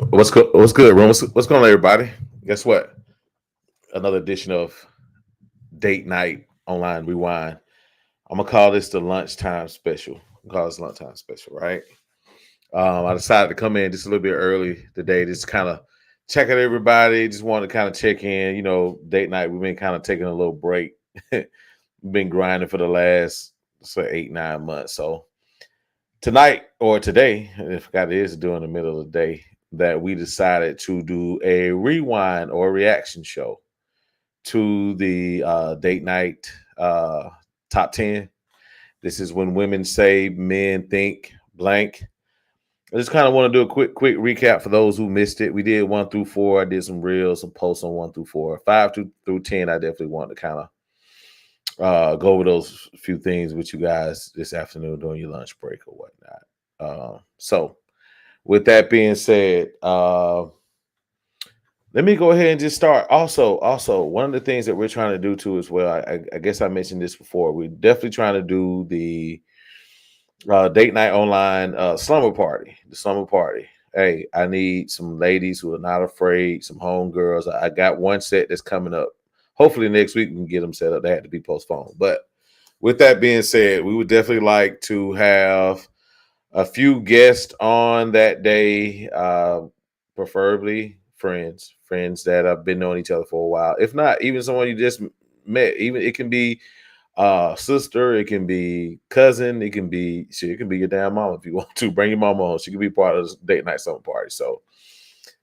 What's good? What's good, Ron? What's going on, everybody? Guess what? Another edition of Date Night Online Rewind. I'm gonna call this the lunchtime special. Call this lunchtime special, right? I decided to come in just a little bit early today, just kind of check out everybody. Just wanted to kind of check in. Date night. We've been kind of taking a little break. We've been grinding for the last 8-9 months. So tonight or today, I forgot it is during the middle of the day, that we decided to do a rewind or reaction show to the date night top 10. This is when women say men think blank. I just kind of want to do a quick recap for those who missed it. We did 1 through 4. I did some reels, some posts on 1 through 4. 5 through 10, I definitely want to kind of go over those few things with you guys this afternoon during your lunch break or whatnot. So with that being said, let me go ahead and just start. Also, one of the things that we're trying to do too as well, I guess I mentioned this before, we're definitely trying to do the date night online slumber party, the slumber party. Hey, I need some ladies who are not afraid, some homegirls. I got one set that's coming up. Hopefully next week we can get them set up. They had to be postponed. But with that being said, we would definitely like to have a few guests on that day, preferably friends that have been knowing each other for a while. If not, even someone you just met. Even it can be sister, it can be cousin, it can be your damn mama if you want to. Bring your mama on. She can be part of this date night summer party. So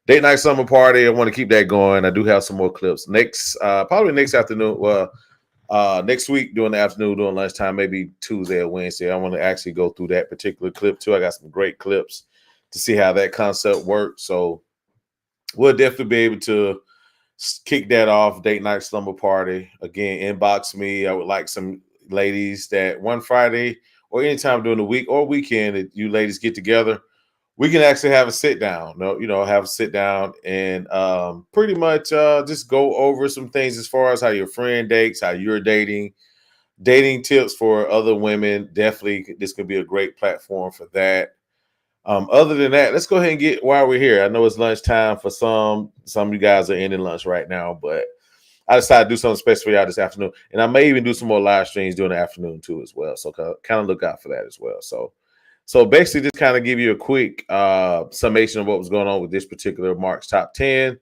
date night summer party, I want to keep that going. I do have some more clips next, probably next afternoon. Well, next week during the afternoon, during lunchtime, maybe Tuesday or Wednesday. I want to actually go through that particular clip too. I got some great clips to see how that concept works. So we'll definitely be able to kick that off. Date night slumber party. Again, inbox me. I would like some ladies that one Friday or anytime during the week or weekend that you ladies get together. We can actually have a sit down, have a sit down and pretty much just go over some things as far as how your friend dates, how you're dating tips for other women. Definitely, this could be a great platform for that. Other than that, let's go ahead and get while we're here. I know it's lunchtime for some. Some of you guys are ending lunch right now, but I decided to do something special for y'all this afternoon. And I may even do some more live streams during the afternoon too as well. So kind of look out for that as well. So basically just kind of give you a quick summation of what was going on with this particular Mark's Top 10.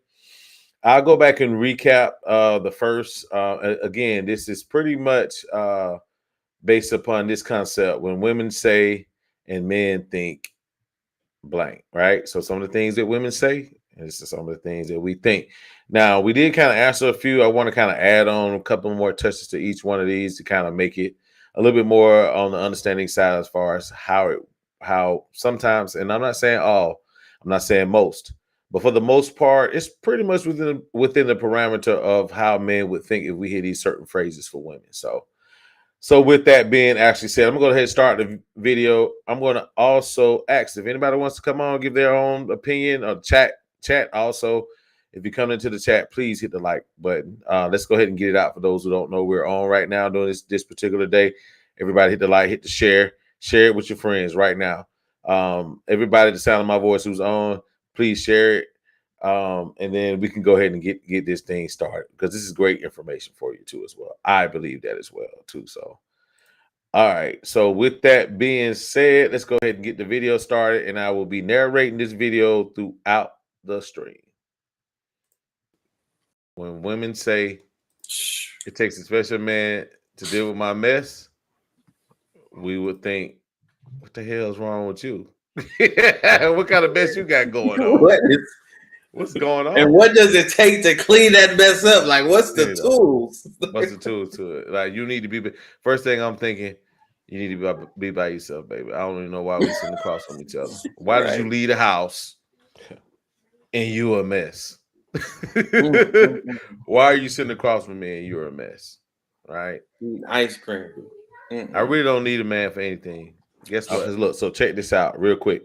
I'll go back and recap the first. Again, this is pretty much based upon this concept. When women say and men think blank, right? So some of the things that women say, and this is some of the things that we think. Now, we did kind of answer a few. I want to kind of add on a couple more touches to each one of these to kind of make it a little bit more on the understanding side as far as how sometimes, and I'm not saying all, I'm not saying most, but for the most part, it's pretty much within the parameter of how men would think if we hear these certain phrases for women. So with that being actually said, I'm going to go ahead and start the video. I'm going to also ask if anybody wants to come on, give their own opinion or chat also. If you come into the chat, please hit the like button. Let's go ahead and get it out for those who don't know. We're on right now during this particular day. Everybody hit the like, hit the share it with your friends right now. Everybody, the sound of my voice who's on, please share it. And then we can go ahead and get this thing started because this is great information for you too as well. I believe that as well too. So, all right. So with that being said, let's go ahead and get the video started, and I will be narrating this video throughout the stream. When women say it takes a special man to deal with my mess, we would think, what the hell is wrong with you? What kind of mess you got going on? What's going on? And what does it take to clean that mess up? Like, what's the tools? What's the tools to it? Like, you need to be. First thing I'm thinking, you need to be by yourself, baby. I don't even know why we sitting across from each other. Why did you leave the house and you a mess? Why are you sitting across from me and you're a mess? Right? Ice cream. I really don't need a man for anything. Guess what? Look, so check this out real quick.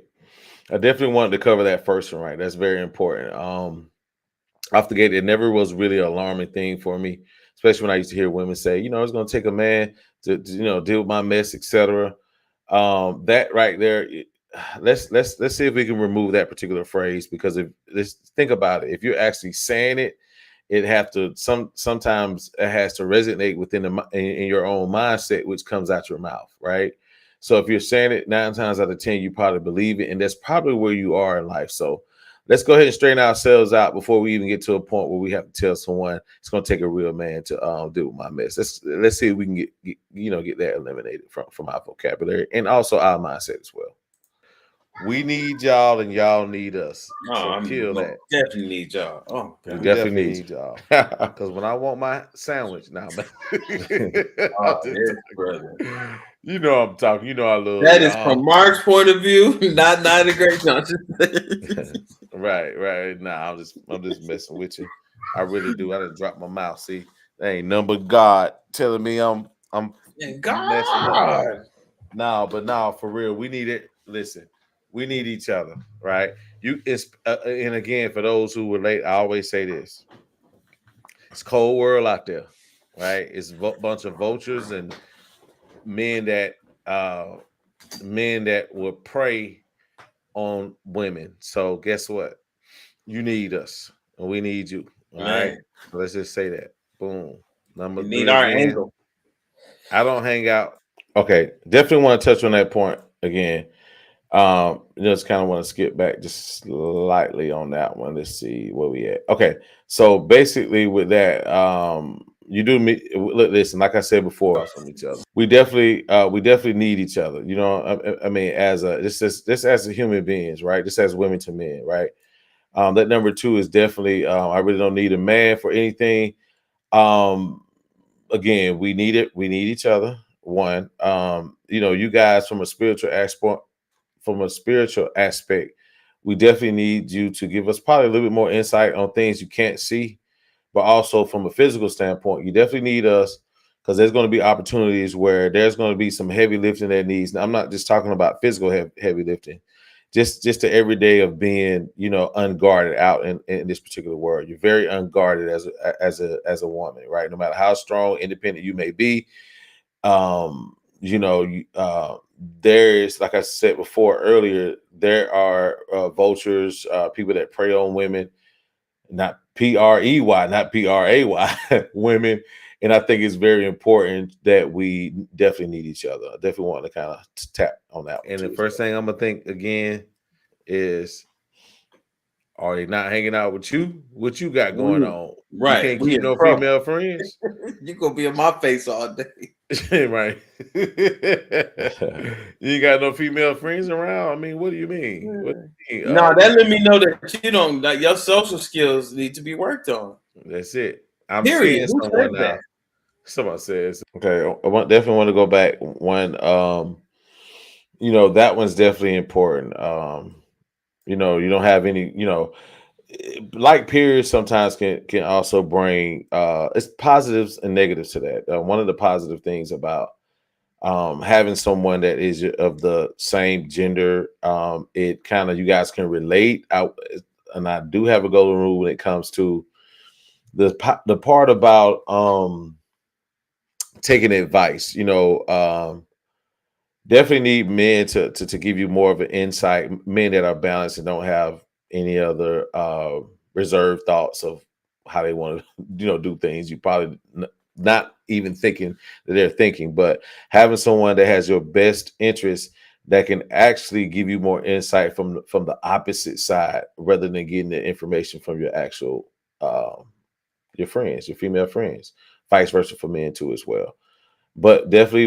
I definitely wanted to cover that first one, right? That's very important. Off the gate, it never was really an alarming thing for me, especially when I used to hear women say, it's going to take a man to deal with my mess, etc. That right there, let's see if we can remove that particular phrase, because if let's think about it, if you're actually saying it, it have to sometimes it has to resonate within in your own mindset, which comes out your mouth, right? So if you're saying it 9 times out of 10, you probably believe it, and that's probably where you are in life. So let's go ahead and straighten ourselves out before we even get to a point where we have to tell someone it's going to take a real man to deal with my mess. Let's see if we can get that eliminated from our vocabulary and also our mindset as well. We need y'all and y'all need us. So kill that. Definitely need y'all. Oh, We God. definitely need y'all. Because when I want my sandwich now, man. Brother. You know I'm talking. You know I love That is y'all. from Mark's point of view, not a great Johnson. Right. Nah, I'm just messing with you. I really do. I just dropped my mouth. See, that ain't none but God telling me I'm messing up. No, for real, we need it. Listen, we need each other, right? And again, for those who relate, I always say this: it's a cold world out there, right? It's a bunch of vultures and men that uh will prey on women. So guess what? You need us, and we need you. All right. So let's just say that. Boom. Number We 3 need our again. angle. I don't hang out. Okay, definitely want to touch on that point again. Just kind of want to skip back just slightly on that one. Let's see where we at. Okay, so basically with that, you do listen. Like I said before, from each other, we definitely need each other. You know, I mean, as as a human beings, right? Just as women to men, right? That number 2 is definitely. I really don't need a man for anything. Um, Again, we need it. We need each other. One, you guys from a spiritual aspect, we definitely need you to give us probably a little bit more insight on things you can't see, but also from a physical standpoint, you definitely need us because there's going to be opportunities where there's going to be some heavy lifting that needs. Now, I'm not just talking about physical heavy lifting, just the everyday of being, unguarded out in this particular world. You're very unguarded as a woman, right? No matter how strong, independent you may be, there is, like I said before earlier, there are vultures, people that prey on women, not PREY, not PRAY, women. And I think it's very important that we definitely need each other. I definitely want to kind of tap on that. And the first thing I'm gonna think again is, are they not hanging out with you? What you got going on? Right. You can't keep no female friends. You gonna be in my face all day. Right. You got no female friends around? I mean, what do you mean? What do you mean? No, that let me know that you don't, like, your social skills need to be worked on. That's it. I'm Period. seeing Who someone said now. that? Someone says, okay, definitely want to go back when, that one's definitely important. You don't have any, like periods sometimes can also bring it's positives and negatives to that. One of the positive things about having someone that is of the same gender, it kind of, you guys can relate out. And I do have a golden rule when it comes to the part about taking advice. Definitely need men to give you more of an insight, men that are balanced and don't have any other reserved thoughts of how they want to do things. You probably not even thinking that they're thinking, but having someone that has your best interest that can actually give you more insight from the opposite side, rather than getting the information from your actual your friends, your female friends. Vice versa for men too as well. But definitely,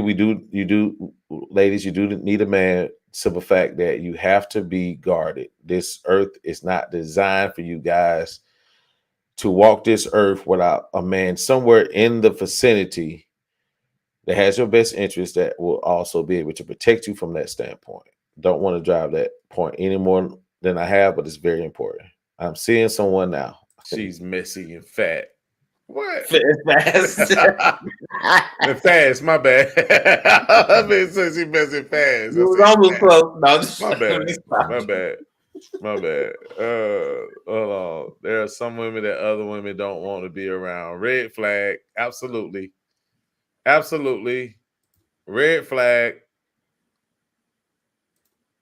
ladies, you do need a man. Simple fact that you have to be guarded. This earth is not designed for you guys to walk this earth without a man somewhere in the vicinity that has your best interest, that will also be able to protect you from that standpoint. Don't want to drive that point any more than I have, but it's very important. I'm seeing someone now. She's messy and fat. What? Fast. Fast, my bad. I mean, so she messing fast. You was almost close. No, my bad. My bad. Hold on. There are some women that other women don't want to be around. Red flag. Absolutely. Red flag.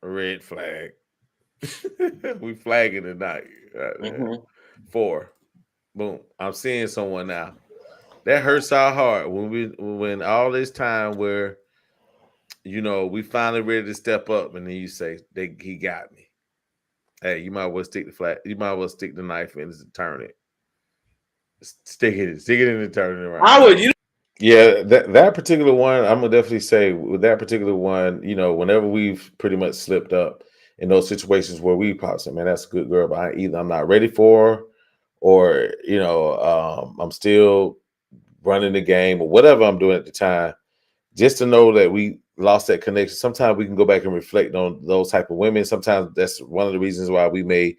red flag. We flagging tonight. Mhm. 4. Boom. I'm seeing someone now. That hurts our heart when all this time where we finally ready to step up, and then you say he got me. Hey, you might well stick the flat. You might well stick the knife in and turn it. Stick it in and turn it around. I would, you Yeah, that particular one, I'm gonna definitely say with that particular one, whenever we've pretty much slipped up in those situations where we probably say, man, that's a good girl, but either I'm not ready for her, or I'm still running the game or whatever I'm doing at the time. Just to know that we lost that connection. Sometimes we can go back and reflect on those type of women. Sometimes that's one of the reasons why we may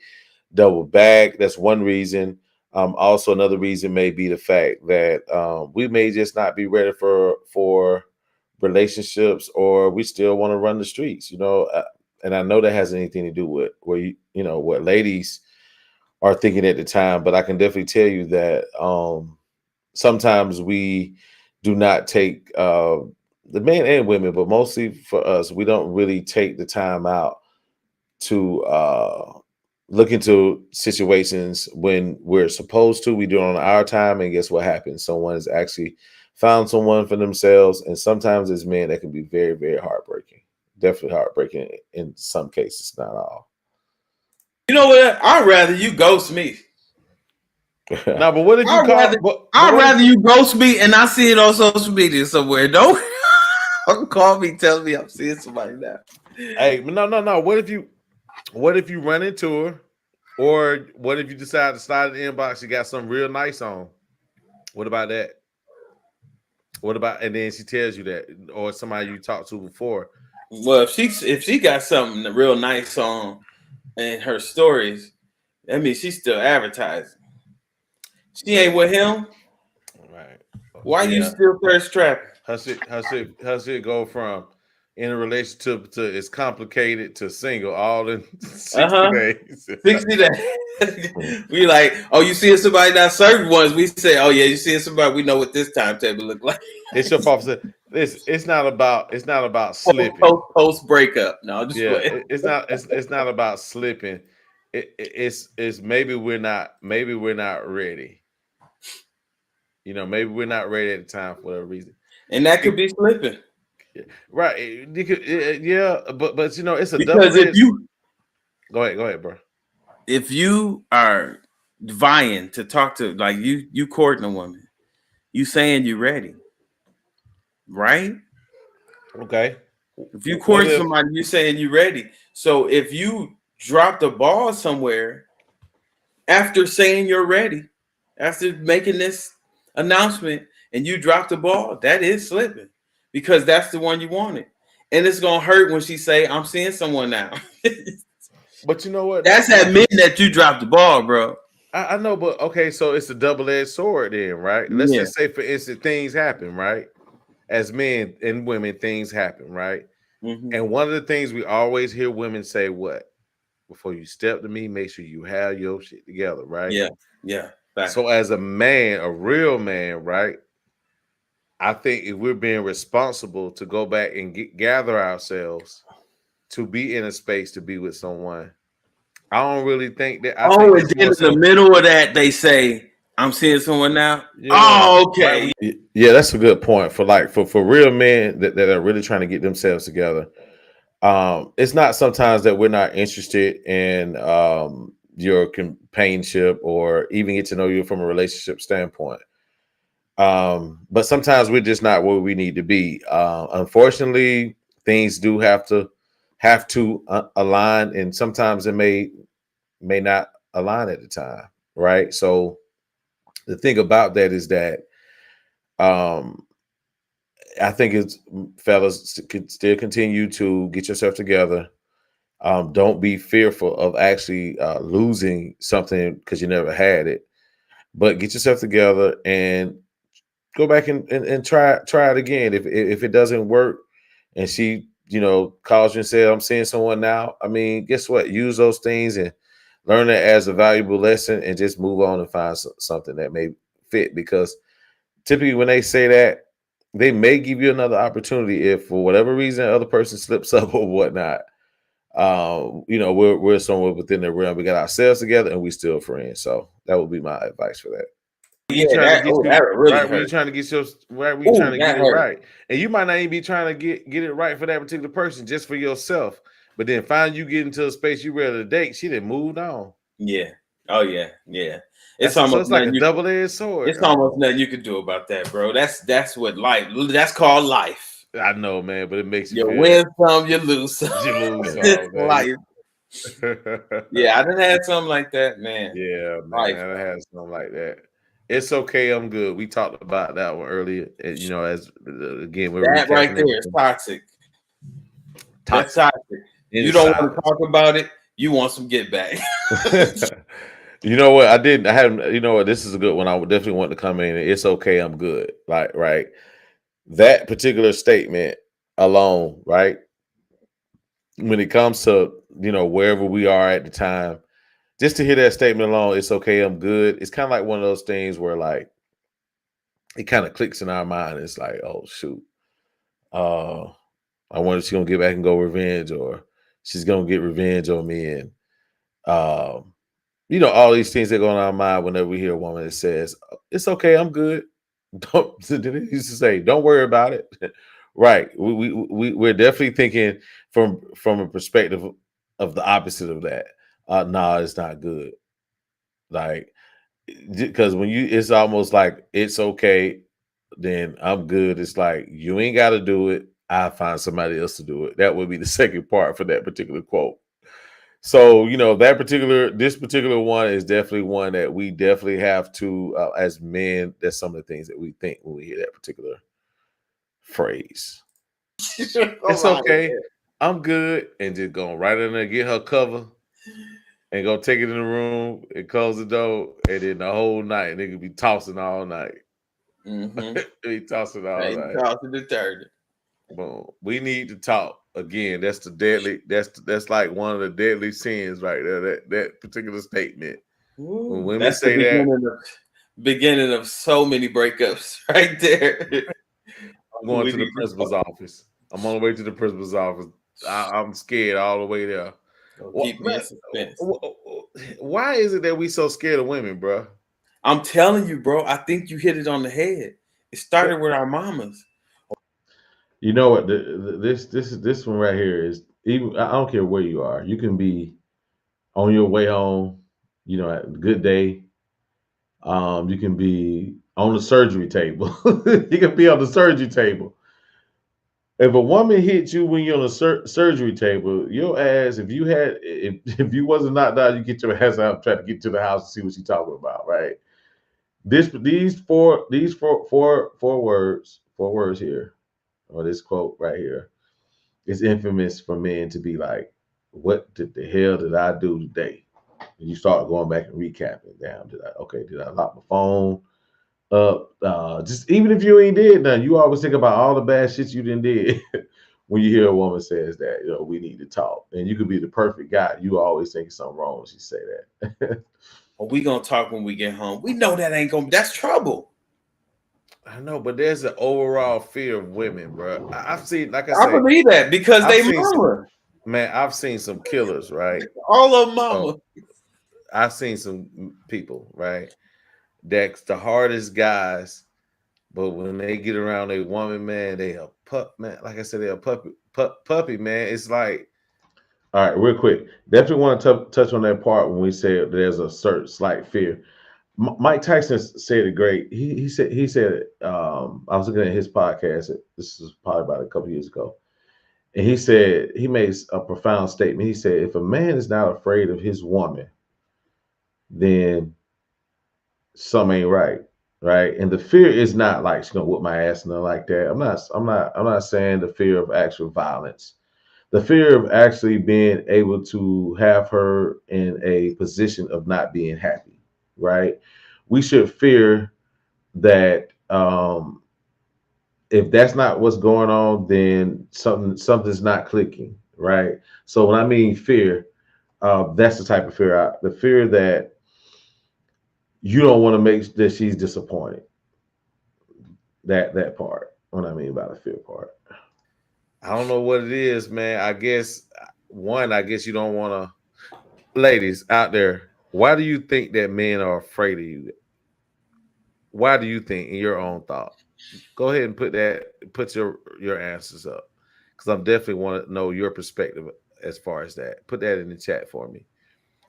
double back. That's one reason. Also, another reason may be the fact that we may just not be ready for relationships, or we still want to run the streets. And I know that has anything to do with where what ladies are thinking at the time. But I can definitely tell you that sometimes we do not take the men and women, but mostly for us, we don't really take the time out to look into situations when we're supposed to. We do it on our time, and guess what happens? Someone has actually found someone for themselves, and sometimes as men, that can be very, very heartbreaking. Definitely heartbreaking in some cases, not all. You know what? I'd rather you ghost me. No, but what if you I'd call? rather you ghost me and I see it on social media somewhere. Don't call me, tell me I'm seeing somebody now. Hey, no. What if you run into her, or what if you decide to slide in the inbox? You got something real nice on. What about that? What about, and then she tells you that, or somebody you talked to before? Well, if she got something real nice on in her stories, that means she's still advertising. She ain't with him. Right. Why you still thirst trapping? Her shit go from in a relationship to it's complicated to single all in 60 days. 60 days. We like, oh, you seeing somebody now? Certain ones we say, oh yeah, you seeing somebody, we know what this timetable look like. It's your fault. It's not about slipping. Post breakup. No, just Yeah, it's not about slipping. It's maybe we're not ready. Maybe we're not ready at the time for whatever reason. And that could be slipping. Right. Yeah, but it's a because if you go ahead, bro. If you are vying to talk to, like, you courting a woman, you saying you ready, right? Okay. If you court somebody, you saying you ready. So if you drop the ball somewhere after saying you're ready, after making this announcement, and you drop the ball, that is slipping, because that's the one you wanted. And it's gonna hurt when she say, I'm seeing someone now. But you know what? That's admitting that you dropped the ball, bro. I know, but okay, so it's a double-edged sword then, right? Let's just say, for instance, things happen, right? As men and women, things happen, right? Mm-hmm. And one of the things we always hear women say, what? Before you step to me, make sure you have your shit together, right? Yeah. So as a man, a real man, right? I think if we're being responsible to go back and gather ourselves to be in a space to be with someone, I don't really think that. And then in the middle of that, they say, I'm seeing someone now. Yeah, oh, okay. Right. Yeah, that's a good point for real men that are really trying to get themselves together. It's not sometimes that we're not interested in your companionship or even get to know you from a relationship standpoint. But sometimes we're just not where we need to be. Unfortunately, things do have to align, and sometimes it may not align at the time, right? So the thing about that is that I think it's, fellas, could still continue to get yourself together. Don't be fearful of actually losing something because you never had it, but get yourself together and go back and try it again. If it doesn't work and she, calls you and says, I'm seeing someone now, I mean, guess what? Use those things and learn it as a valuable lesson and just move on and find something that may fit. Because typically when they say that, they may give you another opportunity if for whatever reason other person slips up or whatnot. You know, we're somewhere within the realm. We got ourselves together, and we still friends. So that would be my advice for that. Yeah, Trying to get you that really right when hurt. you're trying to get your right when you're trying to That get it hurt. right, and you might not even be trying to get it right for that particular person, just for yourself. But then finally you get into a space you ready to date, she done moved on. Yeah. Oh yeah. Yeah. So it's like a double-edged sword. It's almost nothing you can do about that, bro. That's what life. That's called life. I know, man, but it makes you feel win some, you lose some. you lose some, man. Life. Yeah, I done had something like that, man. Yeah, man, I had something like that. It's okay, I'm good. We talked about that one earlier. You know, as again, we're that right there is toxic. That's toxic. You don't want to talk about it. You want some get back. You know what? I haven't, you know what? This is a good one. I would definitely want to come in. It's okay, I'm good. Like, right. That particular statement alone, right? When it comes to, you know, wherever we are at the time, just to hear that statement alone, it's okay, I'm good. It's kind of like one of those things where like it kind of clicks in our mind. It's like, oh shoot. I wonder if she's gonna get back and go revenge, or she's gonna get revenge on me. And you know, all these things that go on our mind whenever we hear a woman that says, it's okay, I'm good. Don't used to say, don't worry about it. Right. We're definitely thinking from a perspective of the opposite of that. No, it's not good. Like, because when it's almost like it's okay, then I'm good. It's like you ain't got to do it. I'll find somebody else to do it. That would be the second part for that particular quote. So, you know, this particular one is definitely one that we definitely have to, as men, that's some of the things that we think when we hear that particular phrase. It's okay. I'm good. And just going right in there, get her cover and go take it in the room and close the door. And then the whole night, nigga be tossing all night. Mm-hmm. Be tossing all night. Tossing the third. Boom. We need to talk. Again, that's the deadly, that's like one of the deadly sins right there. That particular statement. Ooh, when women say that, beginning of so many breakups right there. I'm going to the principal's office. I'm on the way to the principal's office. I'm scared all the way there. Keep me in suspense. Why is it that we so scared of women, bro? I'm telling you, bro. I think you hit it on the head. It started with our mamas. You know what? This one right here is even. I don't care where you are. You can be on your way home. You know, at a good day. You can be on the surgery table. You can be on the surgery table. If a woman hits you when you're on the surgery table, your ass, if if you wasn't knocked out, you get your ass out, try to get to the house and see what she's talking about, right? These four words here, or this quote right here, is infamous for men to be like, what the hell did I do today? And you start going back and recapping. Damn, did I lock my phone up? Just even if you ain't did nothing, you always think about all the bad shit you didn't did. When you hear a woman says that, you know, we need to talk. And you could be the perfect guy. You always think something wrong when she say that. Well, we gonna talk when we get home. We know that ain't gonna. That's trouble. I know, but there's an overall fear of women, bro. I've seen, like I believe that because they mama. Man, I've seen some killers, right? All of mama. I've seen some people, right? That's the hardest guys, but when they get around a woman, man, they a man. Like I said, they're a puppy, man. It's like, all right, real quick. Definitely want to touch on that part when we said there's a certain slight fear. Mike Tyson said it great. He said I was looking at his podcast. This is probably about a couple years ago, and he said he made a profound statement. He said, if a man is not afraid of his woman, then something ain't right, right? And the fear is not like she's gonna whoop my ass and nothing like that. I'm not saying the fear of actual violence. The fear of actually being able to have her in a position of not being happy, right? We should fear that if that's not what's going on, then something's not clicking, right? So when I mean fear, that's the type of fear. The fear that you don't want to make that she's disappointed. That part. What I mean by the fear part. I don't know what it is, man. I guess one, I guess you don't want to, ladies out there, why do you think that men are afraid of you? Why do you think, in your own thought? Go ahead and put your answers up, because I'm definitely want to know your perspective as far as that. Put that in the chat for me.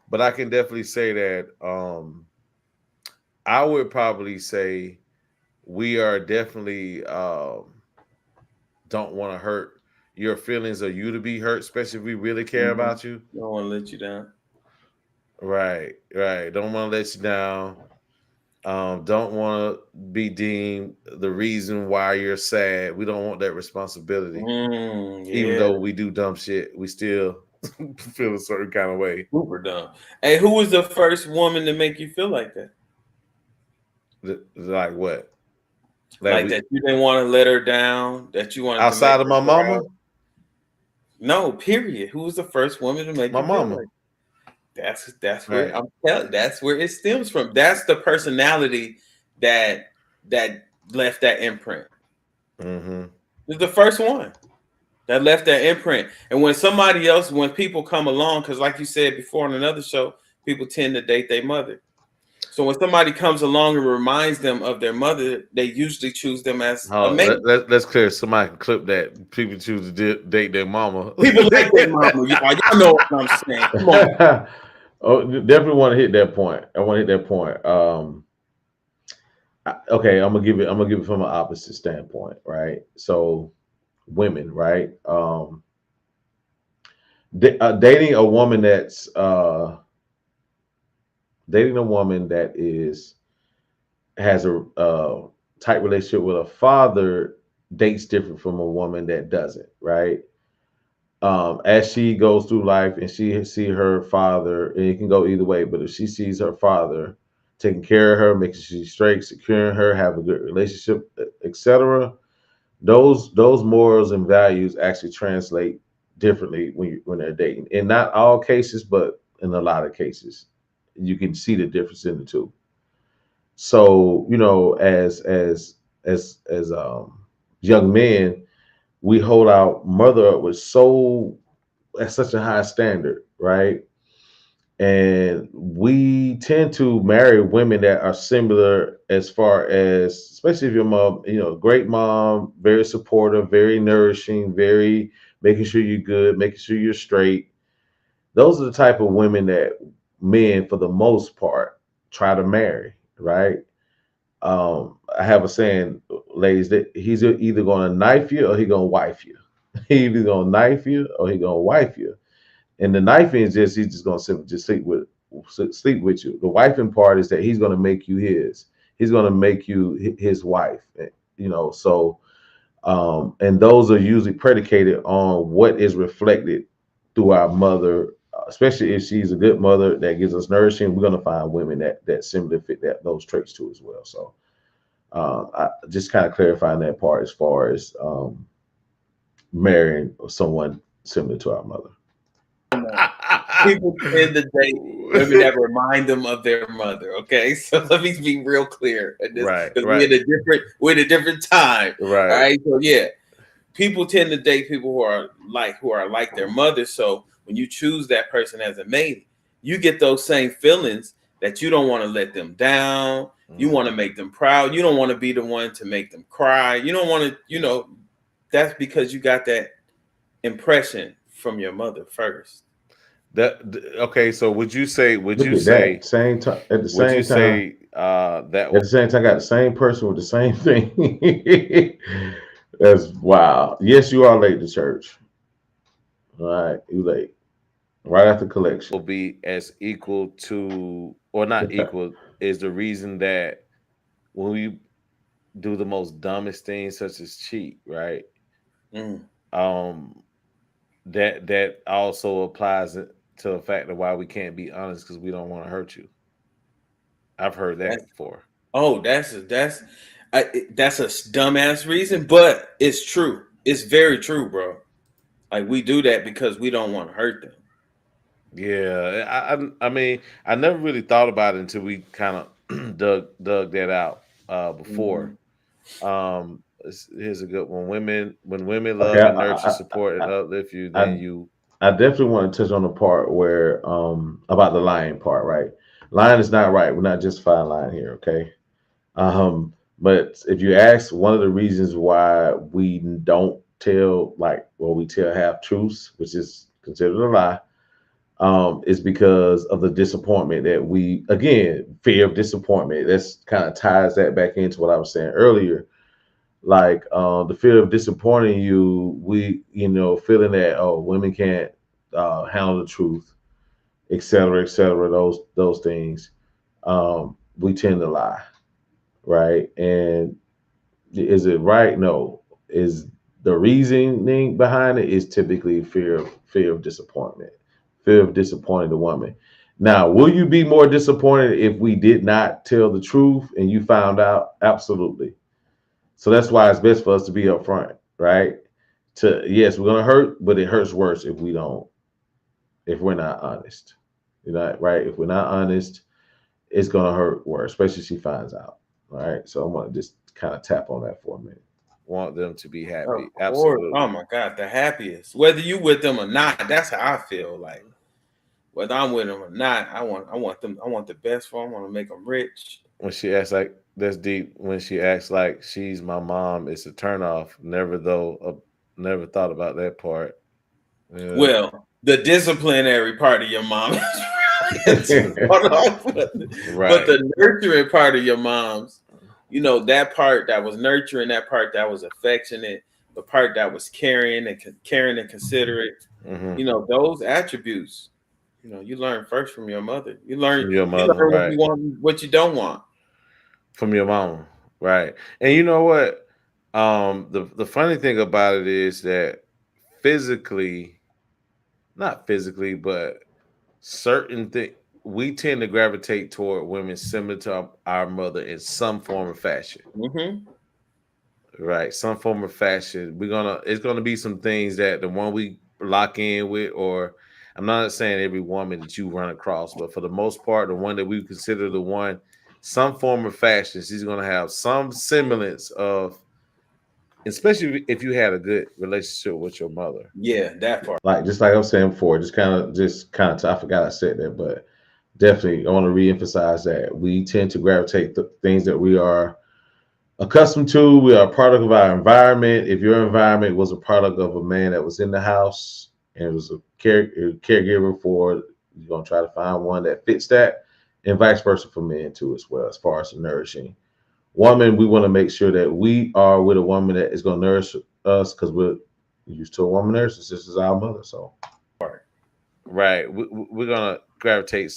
But I can definitely say that I would probably say we are definitely don't want to hurt your feelings or you to be hurt, especially if we really care Mm-hmm. about you. Don't want to let you down. Right, right. Don't want to let you down. Don't want to be deemed the reason why you're sad. We don't want that responsibility. Even Yeah, though we do dumb shit, we still feel a certain kind of way. super dumb. Hey, who was the first woman to make you feel like that? Like what? Like Like we that you didn't want to let her down, that you wanted to make outside of her my mama, proud? No, period. Who was the first woman to make my you feel mama. like that's where Right. I'm telling that's where it stems from. That's the personality that that left that imprint. Mm-hmm. It's the first one that left that imprint. And when somebody else, when people come along, because like you said before on another show, people tend to date their mother. So when somebody comes along and reminds them of their mother, they usually choose them as a Oh, mate. let's clear. Somebody can clip that. People choose to date their mama. People like their mama, y'all know what I'm saying. Come on. Oh, definitely want to hit that point. I want to hit that point. Okay, I'm gonna give it from an opposite standpoint, right? So, women, right? Dating a woman that's dating a woman that is has a tight relationship with a father dates different from a woman that doesn't, right? As she goes through life and she see her father, and it can go either way, but if she sees her father taking care of her, making sure she's straight, securing her, have a good relationship, etc., those morals and values actually translate differently when they're dating. In not all cases, but in a lot of cases, you can see the difference in the two. So, as young men, we hold our mother up with so at such a high standard, right? And we tend to marry women that are similar as far as, especially if your mom, great mom, very supportive, very nourishing, very making sure you're good, making sure you're straight. Those are the type of women that men, for the most part, try to marry, right? I have a saying, ladies, that he's either going to knife you or he going to wife you. He either going to knife you or he going to wife you. And the knifing is just he's just gonna simply just sleep with you. The wifing part is that he's gonna make you his. He's gonna make you his wife. So and those are usually predicated on what is reflected through our mother, especially if she's a good mother that gives us nourishing. We're gonna find women that similarly fit those traits too as well. So I just kind of clarifying that part as far as marrying someone similar to our mother. People tend to date women that remind them of their mother. Okay, so let me be real clear at this Right, because right, we're in a different time. All right. right, so yeah, people tend to date people who are like their mother. So when you choose that person as a mate, you get those same feelings that you don't want to let them down. You want to make them proud. You don't want to be the one to make them cry. You don't want to, that's because you got that impression from your mother first. Okay, so Look at that. Same time at the would you same time. say that At the same time, I got the same person with the same thing. That's wow. Yes, you are late to church. All right, you late. Right after will collection. be as equal to, or not equal, is the reason that when we do the most dumbest things such as cheat, right? Mm. Um that also applies to the fact of why we can't be honest, because we don't want to hurt you. I've heard That's that before. oh, that's a dumbass reason, but it's true. It's very true, bro. Like we do that because we don't want to hurt them. Yeah, I mean, I never really thought about it until we kind of dug that out before. Mhm. Here's a good one. When women Okay, love and nurture, support, and uplift you, I, then I you. I definitely want to touch on the part where about the lying part, right? Lying is not right. We're not justifying lying here, okay? But if you ask, one of the reasons why we don't tell, like, well, we tell half truths, which is considered a lie, is because of the disappointment that we, again, fear of disappointment. That's kind of ties that back into what I was saying earlier. Like the fear of disappointing you, we, feeling that, oh, women can't handle the truth, et cetera, et cetera, those things. We tend to lie, right? And is it right? No. Is the reasoning behind it is typically fear of disappointment, fear of disappointing the woman. Now, will you be more disappointed if we did not tell the truth and you found out? Absolutely. So that's why it's best for us to be upfront, right? To yes, we're gonna hurt, but it hurts worse if we're not honest. Right? If we're not honest, it's gonna hurt worse, especially if she finds out. All right. So I'm gonna just kind of tap on that for a minute. Want them to be happy. Of course. Absolutely. Oh my God, the happiest. Whether you with them or not, that's how I feel. Like whether I'm with them or not, I want them. I want the best for them. I want to make them rich. When she acts like that's deep. When she acts like she's my mom, it's a turnoff. Never thought about that part. Yeah. Well, the disciplinary part of your mom is right. But the nurturing part of your mom's, that part that was nurturing, that part that was affectionate, the part that was caring and considerate, those attributes, you learn first from your mother. You learn from your mother, what right? you want, what you don't want from your mama, right? And you know what? The funny thing about it is that not physically, but certain things, we tend to gravitate toward women similar to our mother in some form of fashion. Right, some form of fashion. It's gonna be some things that the one we lock in with, or I'm not saying every woman that you run across, but for the most part, the one that we consider the one, some form of fashion, she's gonna have some semblance of, especially if you had a good relationship with your mother. Yeah, that part. Like just like I was saying before, just kind of. I forgot I said that, but definitely I want to reemphasize that we tend to gravitate to things that we are accustomed to. We are a product of our environment. If your environment was a product of a man that was in the house and it was a caregiver for, you're gonna try to find one that fits that, and vice versa for men too as well. As far as the nourishing woman, we want to make sure that we are with a woman that is going to nourish us because we're used to a woman nursing. This is our mother, so right. We're gonna gravitate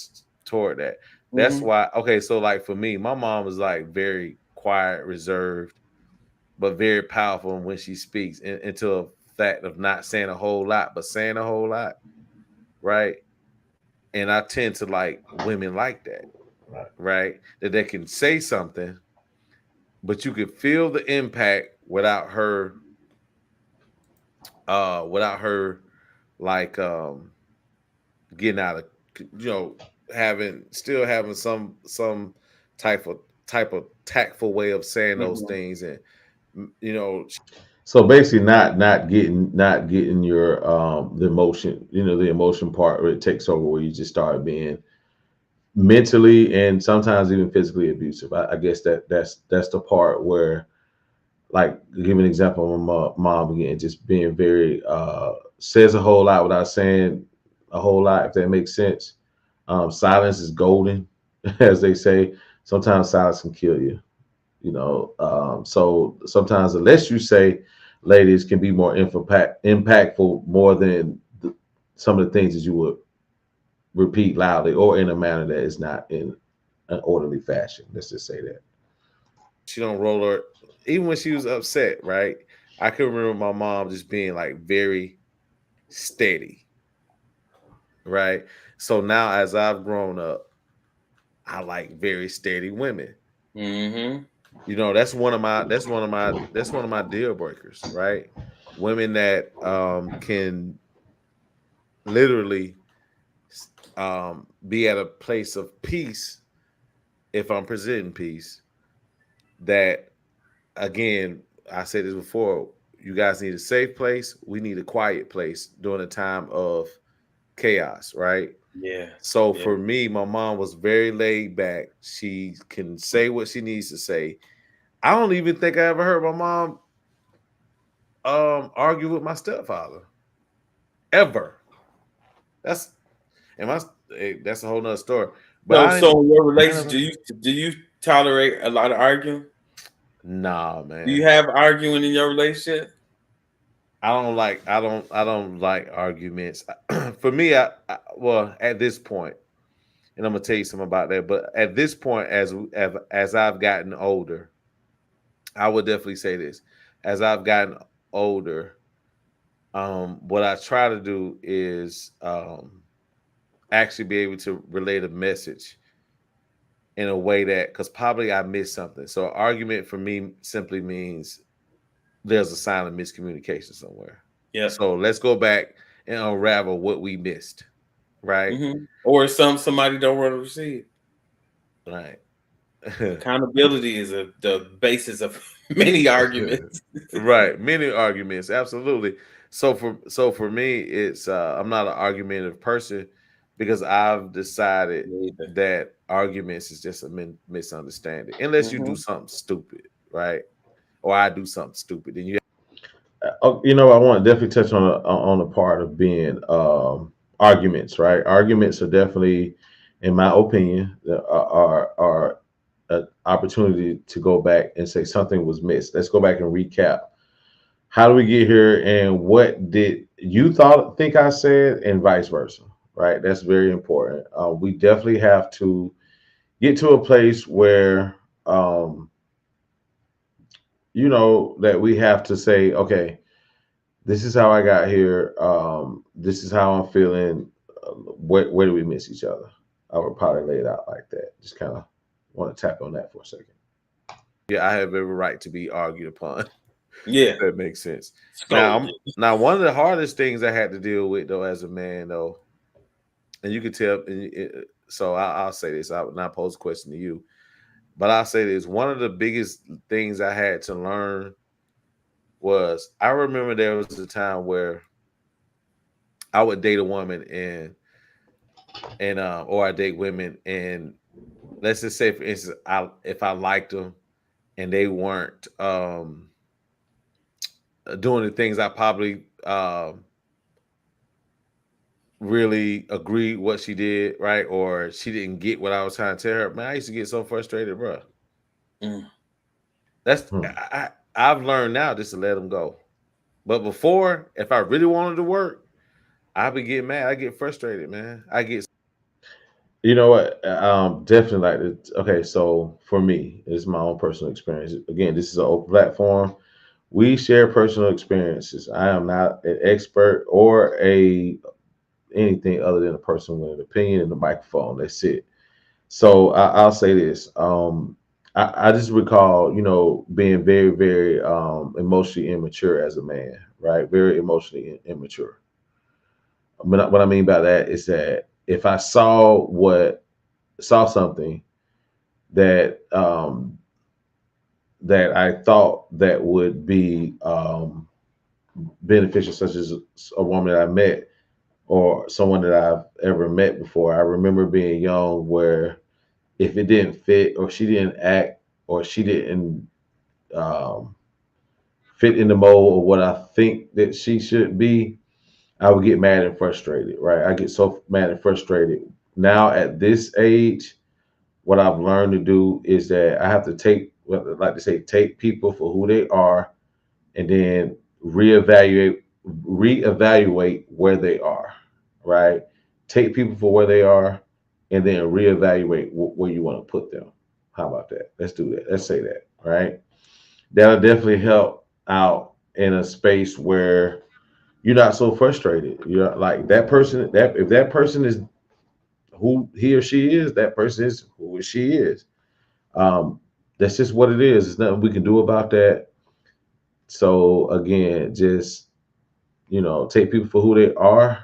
toward that. That's why. Okay, so like for me, my mom was like very quiet, reserved, but very powerful when she speaks, into a fact of not saying a whole lot, but saying a whole lot, right? And I tend to like women like that, right? That they can say something, but you could feel the impact without her like getting out of, having some type of tactful way of saying those things, and so basically not getting your the emotion, the emotion part where it takes over, where you just start being mentally and sometimes even physically abusive. I guess that's the part where, like, give an example of my mom again, just being very says a whole lot without saying a whole lot, if that makes sense. Silence is golden, as they say. Sometimes silence can kill you, so sometimes the less you say, ladies, can be more impactful, more than some of the things that you would repeat loudly or in a manner that is not in an orderly fashion. Let's just say that. She don't roll her, even when she was upset, right? I can remember my mom just being like very steady, right? So now as I've grown up, I like very steady women. That's one of my deal breakers, right? Women that can literally be at a place of peace if I'm presenting peace. That, again, I said this before, you guys need a safe place. We need a quiet place during a time of chaos, right? Yeah. So Yeah. for me, my mom was very laid back. She can say what she needs to say. I don't even think I ever heard my mom argue with my stepfather ever. That's and my that's a whole nother story. But So, I ain't, so in your I ain't relationship, never, do you tolerate a lot of arguing? nah, Do you man. have arguing in your relationship? I don't like arguments. For me, well at this point, and I'm gonna tell you something about that. But at this point, as I've gotten older, I would definitely say this. As I've gotten older, what I try to do is actually be able to relate a message in a way that, because probably I missed something. So an argument for me simply means there's a sign of miscommunication somewhere. Yeah. So let's go back and unravel what we missed. Right. Or somebody don't want to receive. Right. Accountability is the basis of many arguments. Right. Many arguments. Absolutely. So for me, it's I'm not an argumentative person because I've decided Neither. that arguments is just a misunderstanding. Unless you do something stupid, right? Or I do something stupid, then you You know, I want to definitely touch on the part of being arguments, right? Arguments are definitely, in my opinion, are an opportunity to go back and say something was missed. Let's go back and recap. How do we get here, and what did you think I said, and vice versa, right? That's very important. We definitely have to get to a place where, you know, that we have to say, okay, this is how I got here. This is how I'm feeling. Where do we miss each other? I would probably lay it out like that. Just kind of want to tap on that for a second. yeah, I have every right to be argued upon. Yeah. That makes sense. Scolded. Now one of the hardest things I had to deal with though as a man though, and you could tell. So I'll say this. I would not pose a question to you, but I'll say this. One of the biggest things I had to learn was I remember there was a time where I would date a woman and or I date women and let's just say for instance if I liked them and they weren't doing the things I probably really agreed what she did, right? Or she didn't get what I was trying to tell her. Man, I used to get so frustrated, bro. That's I've learned now just to let them go. But before, if I really wanted to work, I'd be getting mad. I get frustrated, man. I get You know what? Definitely like it. Okay, so for me, it's my own personal experience. Again, this is an open platform. We share personal experiences. I am not an expert or a anything other than a person with an opinion and a microphone. That's it. So I'll say this. I just recall, you know, being very, very emotionally immature as a man, right? Very emotionally immature. What I mean by that is that if I saw something that that I thought that would be beneficial, such as a woman that I met or someone that I've ever met before. I remember being young where if it didn't fit or she didn't act or she didn't um, fit in the mold of what I think that she should be, I would get mad and frustrated, right? I get so mad and frustrated. Now at this age, what I've learned to do is that I have to take, what I like to say, take people for who they are and then reevaluate where they are, right? Take people for where they are and then reevaluate where you want to put them. How about that? Let's do that. Let's say that, right? That'll definitely help out in a space where you're not so frustrated. You're like that person, that if that person is who he or she is, that person is who she is. Um, that's just what it is. There's nothing we can do about that. So again, just take people for who they are,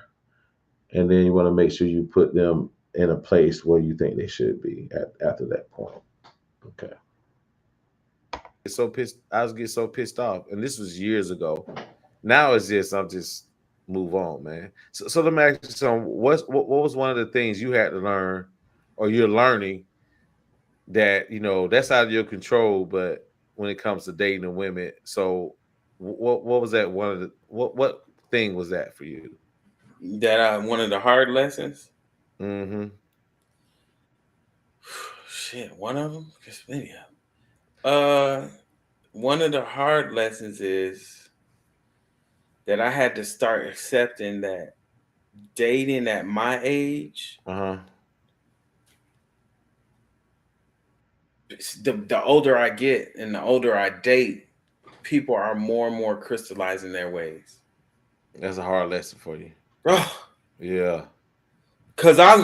and then you want to make sure you put them in a place where you think they should be after that point. Okay. I was getting so pissed off, and this was years ago. Now it's just I'm just move on, man. So let me ask you something. What was one of the things you had to learn, or you're learning that that's out of your control, but when it comes to dating and women, so what was that one of the what thing was that for you? That one of the hard lessons. Mm-hmm. Shit, one of them. Just maybe. One of the hard lessons is that I had to start accepting that dating at my age, the older I get and the older I date, people are more and more crystallizing their ways. That's a hard lesson for you. Oh, yeah. Cause I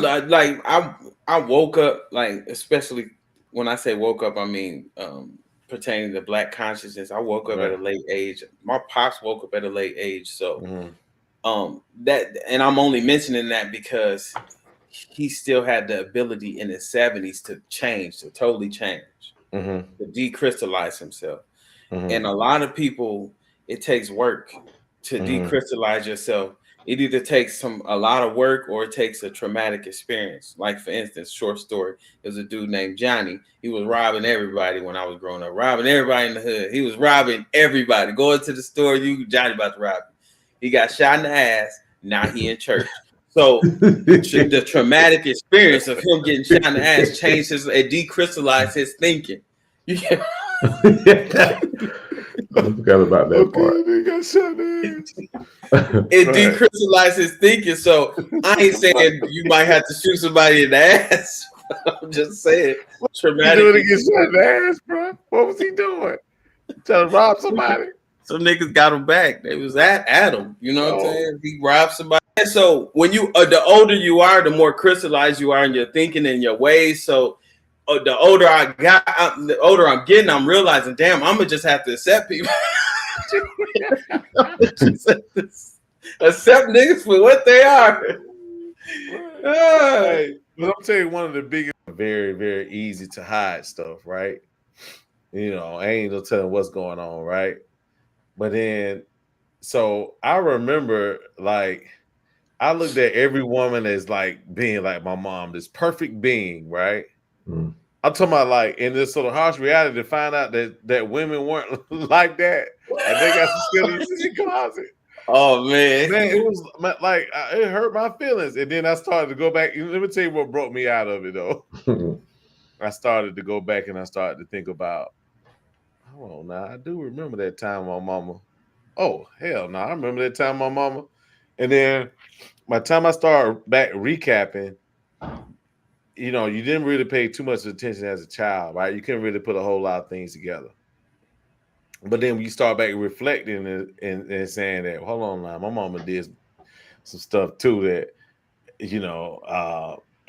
woke up, like, especially when I say woke up, I mean pertaining to Black consciousness. I woke up at a late age. My pops woke up at a late age, so that, and I'm only mentioning that because he still had the ability in his 70s to change, to totally change, to decrystallize himself. And a lot of people, it takes work to decrystallize yourself. It either takes a lot of work or it takes a traumatic experience. Like, for instance, short story, there's a dude named Johnny. He was robbing everybody when I was growing up, robbing everybody in the hood. He was robbing everybody. Going to the store, Johnny about to rob you. He got shot in the ass. Now he in church. So the traumatic experience of him getting shot in the ass changed it decrystallized his thinking. I forgot about that part. It decrystallized his thinking. So I ain't saying you might have to shoot somebody in the ass. I'm just saying traumatic. Doing to get shot in the ass, bro? What was he doing? Trying to rob somebody? Some niggas got him back. They was at him. You know what I'm saying? He robbed somebody. And so when you the older you are, the more crystallized you are in your thinking and your ways. So the older the older I'm getting, I'm realizing, damn, I'm gonna just have to accept people. Accept niggas for what they are. Hey, but I'm telling you, one of the biggest, very, very easy to hide stuff, right? I ain't no telling what's going on, right? But then, so I remember, like, I looked at every woman as like being like my mom, this perfect being, right? I'm talking about, like, in this sort of harsh reality, to find out that women weren't like that, and they got some skeletons in the closet. Oh man, it was like it hurt my feelings, and then I started to go back. Let me tell you what broke me out of it, though. I started to go back and I started to think about, hold on now, I do remember that time my mama. Oh hell no, I remember that time my mama, and then by the time I started back recapping. You didn't really pay too much attention as a child, right? You couldn't really put a whole lot of things together. But then when you start back reflecting and saying that, hold on now, my mama did some stuff too that,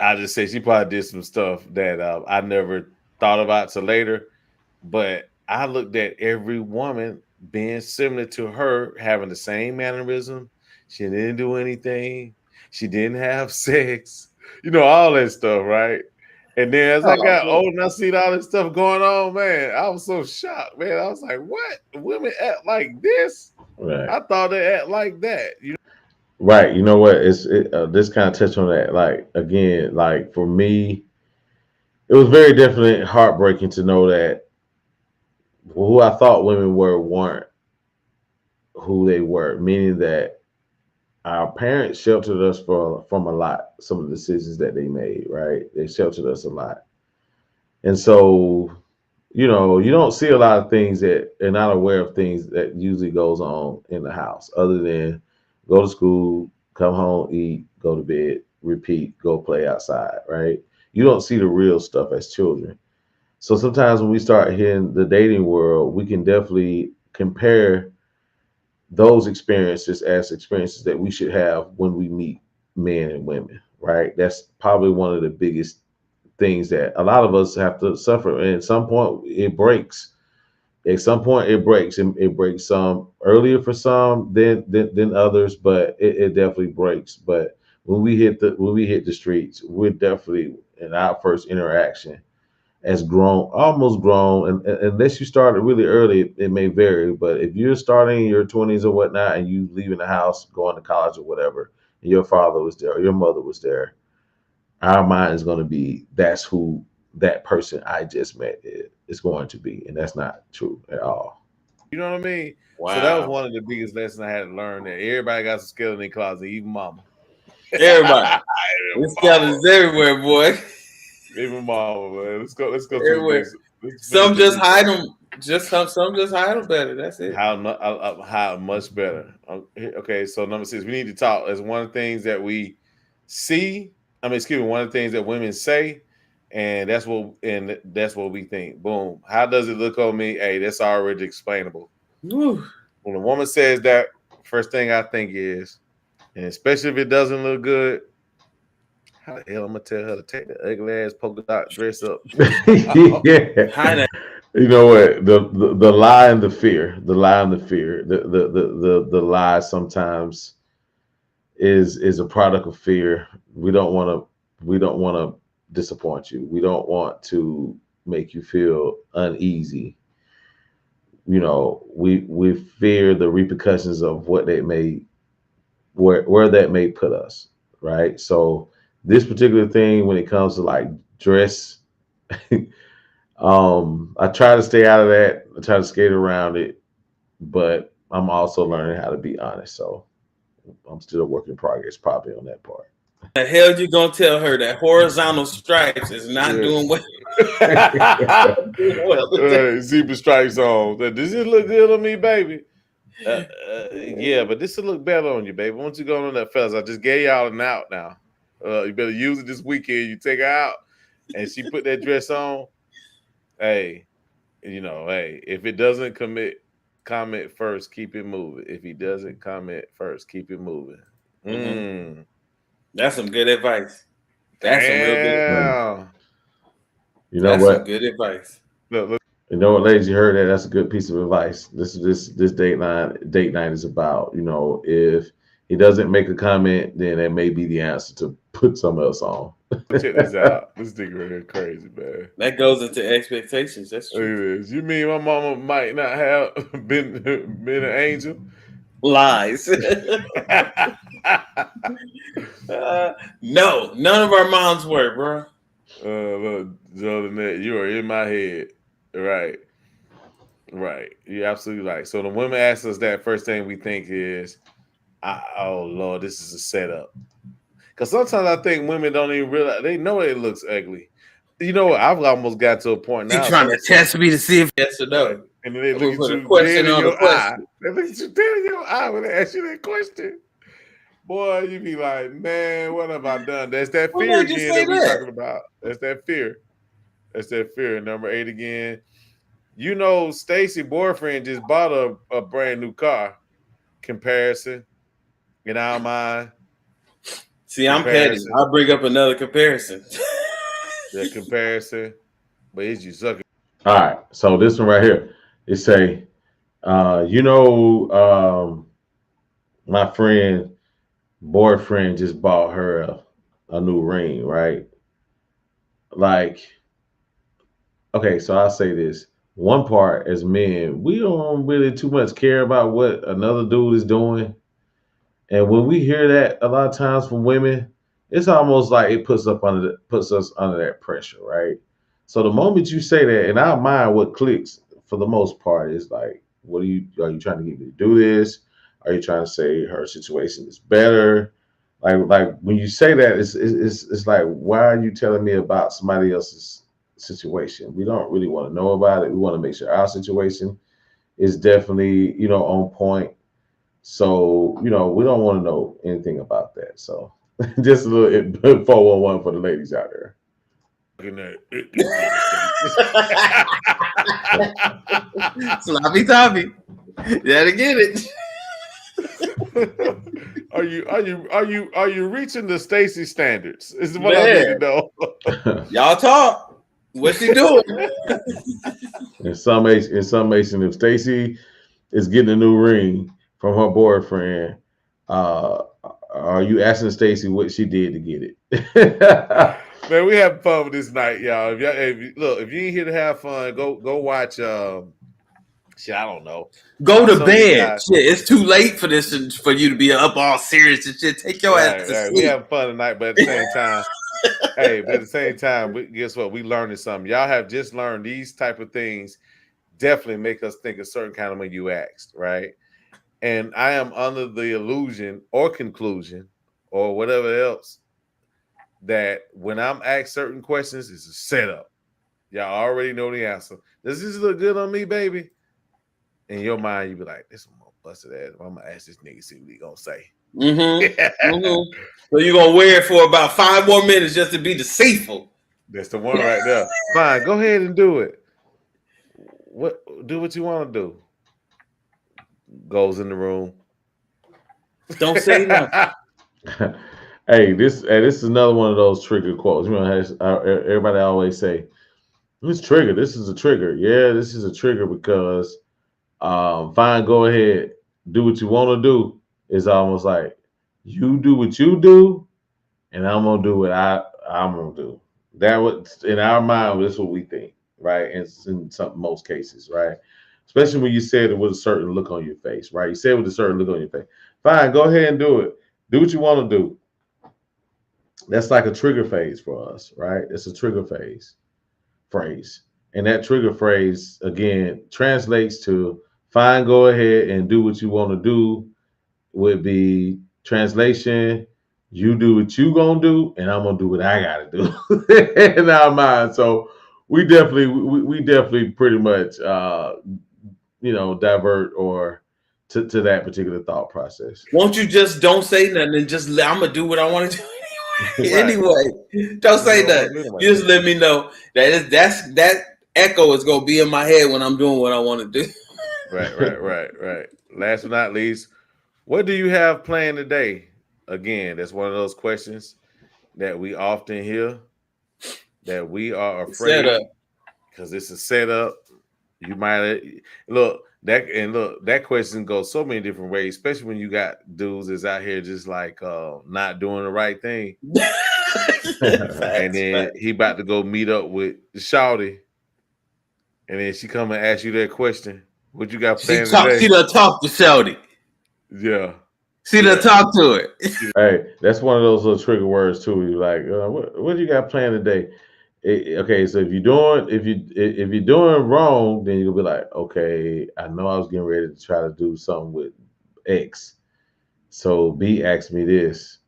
I just say she probably did some stuff that I never thought about till later. But I looked at every woman being similar to her, having the same mannerism. She didn't do anything. She didn't have sex. All that stuff, right? And then as I got old and I seen all this stuff going on, man, I was so shocked, man. I was like, what? Women act like this? Right. I thought they act like that. Right. You know what? This kind of touch on that. Like, again, like, for me, it was very definitely heartbreaking to know that who I thought women weren't who they were, meaning that our parents sheltered us from a lot, some of the decisions that they made, right? They sheltered us a lot. And so, you don't see a lot of things that are not aware of things that usually goes on in the house, other than go to school, come home, eat, go to bed, repeat, go play outside, right? You don't see the real stuff as children. So sometimes when we start hitting the dating world, we can definitely compare those experiences as experiences that we should have when we meet men and women, right? That's probably one of the biggest things that a lot of us have to suffer. And at some point it breaks. At some point it breaks. And it breaks some earlier for some than others, but it definitely breaks. But when we hit the streets, we're definitely in our first interaction as grown, almost grown, and unless you started really early, it may vary. But if you're starting in your 20s or whatnot, and you leaving the house, going to college or whatever, and your father was there or your mother was there, our mind is going to be that's who that person I just met is going to be, and that's not true at all. You know what I mean? Wow. So that was one of the biggest lessons I had to learn. That everybody got some skeleton in their closet, even mama. Everybody. This skeletons everywhere, boy. Even mama, man. Let's go. Everywhere. Some just hide them. Some just hide them better. That's it. How much better? Okay, so number 6, we need to talk. As one of the things that we see. One of the things that women say, and that's what we think. Boom. How does it look on me? Hey, that's already explainable. Whew. When a woman says that, first thing I think is, and especially if it doesn't look good, how the hell I'm gonna tell her to take the ugly ass polka dot dress up? Yeah. You know what? The lie and the fear, the lie sometimes is a product of fear. We don't want to disappoint you. We don't want to make you feel uneasy. You know, we fear the repercussions of what they may where that may put us, right? So this particular thing, when it comes to like dress, I try to stay out of that. I try to skate around it, but I'm also learning how to be honest. So I'm still a work in progress, probably on that part. The hell you gonna tell her that horizontal stripes is not doing what? Zebra stripes on. Does it look good on me, baby? Yeah, but this will look better on you, baby. Once you go on that, fellas, I just gave y'all an out now. You better use it this weekend. You take her out, and she put that dress on. Hey, if it doesn't comment first, keep it moving. If he doesn't comment first, keep it moving. Mm-hmm. That's some good advice. That's some real good advice. You know what? Some good advice. Look. You know what, ladies, you heard that. That's a good piece of advice. This date night is about, if he doesn't make a comment, then that may be the answer to put something else on. Check this out. This nigga right here crazy, man. That goes into expectations. That's true. You mean my mama might not have been an angel? Lies. No, none of our moms were, bro. Look, Jordan, you are in my head. Right. You're absolutely right. So the women ask us that, first thing we think is, oh Lord, this is a setup. Because sometimes I think women don't even realize, they know it looks ugly. You know what? I've almost got to a point now. You're trying to test me to see if yes or no. And then they look at you dead in your eye. They look at you dead in your eye when they ask you that question. Boy, you be like, man, what have I done? That's that fear again that we're talking about. That's that fear. Number 8 again. Stacy boyfriend just bought a brand new car. Comparison in our mind. See, I'm petty. I'll bring up another comparison. The comparison, but it's you sucking. All right, so this one right here, it say, my friend boyfriend just bought her a new ring, right? Like, okay, so I'll say this. One part, as men, we don't really too much care about what another dude is doing. And when we hear that a lot of times from women, it's almost like it puts us under that pressure, right? So the moment you say that, in our mind, what clicks for the most part is like, are you trying to get me to do this? Are you trying to say her situation is better? Like when you say that, it's like, why are you telling me about somebody else's situation? We don't really want to know about it. We want to make sure our situation is definitely, on point. So, we don't want to know anything about that. So just a little 411 for the ladies out there. Sloppy toppy. Gotta get it. Are you reaching the Stacy standards? Is what I need to know. Y'all talk. What's he doing? In summation, if Stacy is getting a new ring from her boyfriend, are you asking Stacy what she did to get it? Man, we having fun with this night, y'all. If you ain't here to have fun, go watch. Shit, I don't know. Go to Some of these bed. guys- Shit, it's too late for this for you to be up all serious and shit. Take your ass to Right. We sleep. having fun tonight, but at the same time, but at the same time, guess what? We learning something. Y'all have just learned these type of things. Definitely make us think a certain kind of when you asked, right? And I am under the illusion or conclusion or whatever else that when I'm asked certain questions, it's a setup. Y'all already know the answer. Does this look good on me, baby? In your mind, you be like, "This one busted ass. I'm gonna ask this nigga, see what he gonna say." So you're gonna wear it for about 5 more minutes just to be deceitful. That's the one right there. Fine, go ahead and do it. Do what you want to do. Goes in the room. Don't say nothing. Hey, this is another one of those trigger quotes. You know, everybody always say, "This trigger. This is a trigger." Yeah, this is a trigger because, fine, go ahead, do what you want to do. It's almost like you do what you do, and I'm gonna do what I'm gonna do. That was in our mind. That's what we think, right? And it's in most cases, right? Especially when you said it with a certain look on your face, right? You said it with a certain look on your face. Fine, go ahead and do it. Do what you want to do. That's like a trigger phase for us, right? It's a trigger phrase. And that trigger phrase, again, translates to fine, go ahead and do what you want to do, would be translation, you do what you gonna do, and I'm gonna do what I gotta do in our mind. So we definitely pretty much divert or to that particular thought process. Won't you just don't say nothing and just I'm gonna do what I want to do anyway. Right. Anyway, don't say nothing. You just let me know that echo is gonna be in my head when I'm doing what I want to do. Right. Last but not least, what do you have planned today? Again, that's one of those questions that we often hear that we are afraid because it's a setup. You might look that question goes so many different ways, especially when you got dudes that's out here just like not doing the right thing. And then he about to go meet up with the shawty, and then she come and ask you that question. What you got planned today? She done talk to shawty. Yeah. She done talk to it. Hey, that's one of those little trigger words too. You like, what you got planned today? Okay, so if you're doing wrong, then you'll be like, okay, I know I was getting ready to try to do something with X, so B asked me this.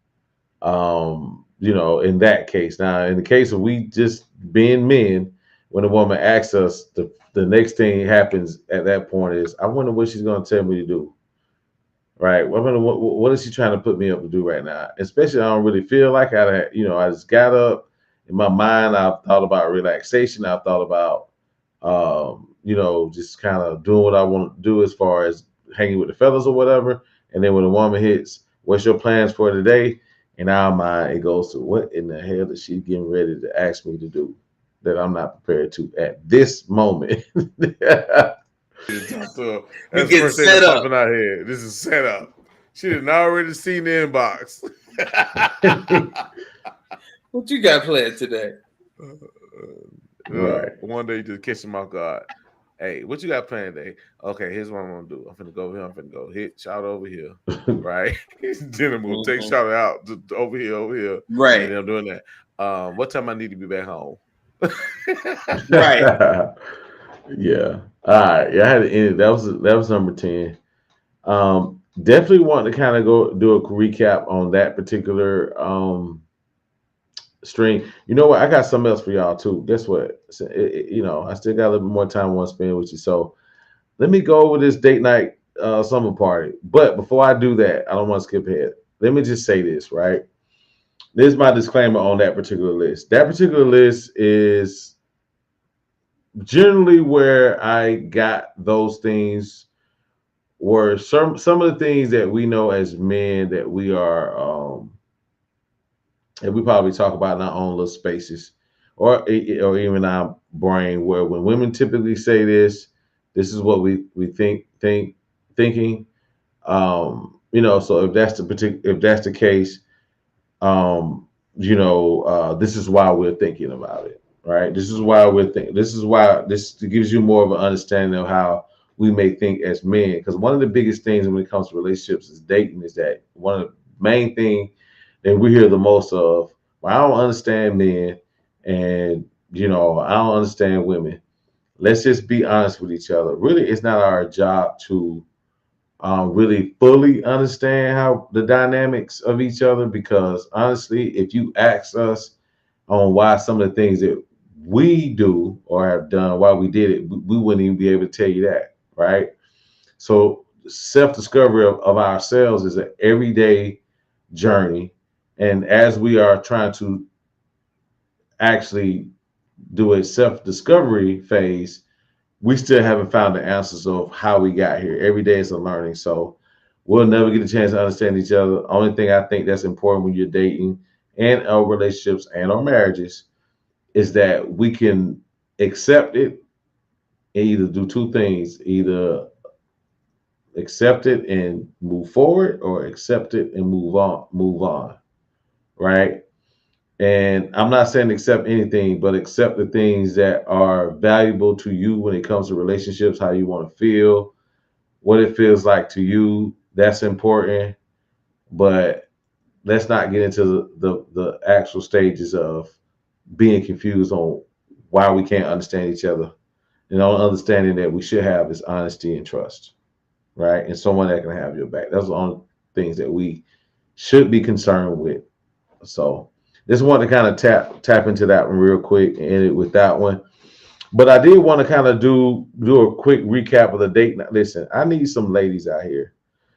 In that case. Now, in the case of we just being men, when a woman asks us, the next thing happens at that point is, I wonder what she's going to tell me to do. Right? I wonder what is she trying to put me up to do right now? Especially, I don't really feel like I just got up. In my mind, I've thought about relaxation. I've thought about, just kind of doing what I want to do as far as hanging with the fellas or whatever. And then when a woman hits, what's your plans for today? In our mind, it goes to, what in the hell is she getting ready to ask me to do that I'm not prepared to at this moment? That's the first thing that's popping out here. This is set up. She didn't already seen the inbox. What you got planned today? Right. One day you just kiss him off guard. Hey, what you got planned today? Okay, here's what I'm gonna do. I'm finna go over here. I'm finna go hit shout over here. Right. Then I'm gonna take shout out over here. Right. And I'm doing that. What time I need to be back home? Right. Yeah. All right. Yeah, I had to end it. That was number 10. Definitely want to kind of go do a recap on that particular stream. You know what? I got something else for y'all too. Guess what? I still got a little bit more time I want to spend with you. So let me go over this date night summer party. But before I do that, I don't want to skip ahead. Let me just say this, right? This is my disclaimer on that particular list. That particular list is generally where I got those things were some of the things that we know as men that we are and we probably talk about in our own little spaces or even our brain, where when women typically say this is what we thinking. So if that's the case, this is why we're thinking about it, right? This is why this gives you more of an understanding of how we may think as men. Because one of the biggest things when it comes to relationships is dating is that one of the main thing that we hear the most of, well, I don't understand men, and I don't understand women. Let's just be honest with each other. Really, it's not our job to really fully understand how the dynamics of each other, because honestly, if you ask us on why some of the things that we do or have done, why we did it, we wouldn't even be able to tell you that, right? So self-discovery of ourselves is an everyday journey, and as we are trying to actually do a self-discovery phase, we still haven't found the answers of how we got here. Every day is a learning. So we'll never get a chance to understand each other. Only thing I think that's important when you're dating and our relationships and our marriages is that we can accept it and either do two things: either accept it and move forward, or accept it and move on, right? And I'm not saying accept anything, but accept the things that are valuable to you when it comes to relationships, how you want to feel, what it feels like to you. That's important. But let's not get into the actual stages of being confused on why we can't understand each other. And the only understanding that we should have is honesty and trust, right? And someone that can have your back. That's the only things that we should be concerned with. So just wanted to kind of tap into that one real quick and end it with that one. But I did want to kind of do a quick recap of the date. Listen, I need some ladies out here.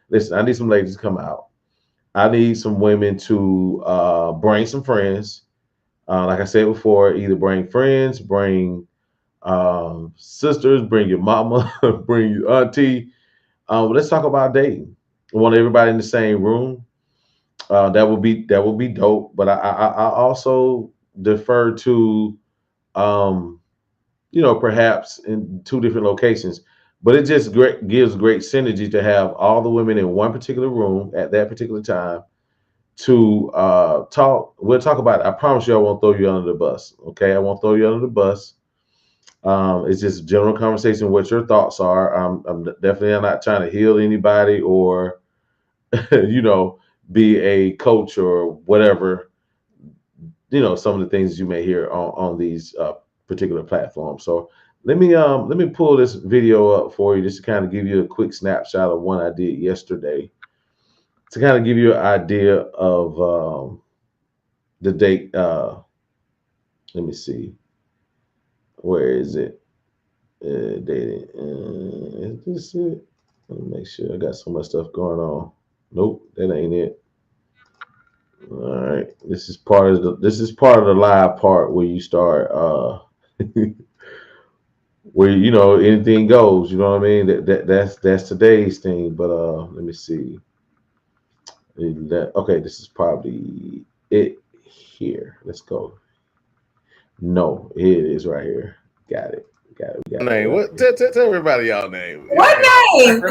Listen, I need some ladies to come out. I need some women to bring some friends. Like I said before, either bring friends, bring sisters, bring your mama, bring your auntie. Let's talk about dating. I want everybody in the same room. That would be dope. But I also defer to perhaps in two different locations. But it just gives great synergy to have all the women in one particular room at that particular time to talk. We'll talk about it. I promise you I won't throw you under the bus. Okay, I won't throw you under the bus. It's just general conversation, what your thoughts are. I'm definitely not trying to heal anybody or be a coach or whatever, some of the things you may hear on these particular platforms. So let me pull this video up for you just to kind of give you a quick snapshot of one I did yesterday to kind of give you an idea of the date. Let me see. Where is it? Dating. Is this it? Let me make sure. I got so much stuff going on. Nope, that ain't it. All right. This is part of the live part where you start where anything goes, you know what I mean? That's today's thing. But let me see. Okay, this is probably it here. Let's go. No, it is right here. Got it. Name. What? Tell everybody y'all name. What name?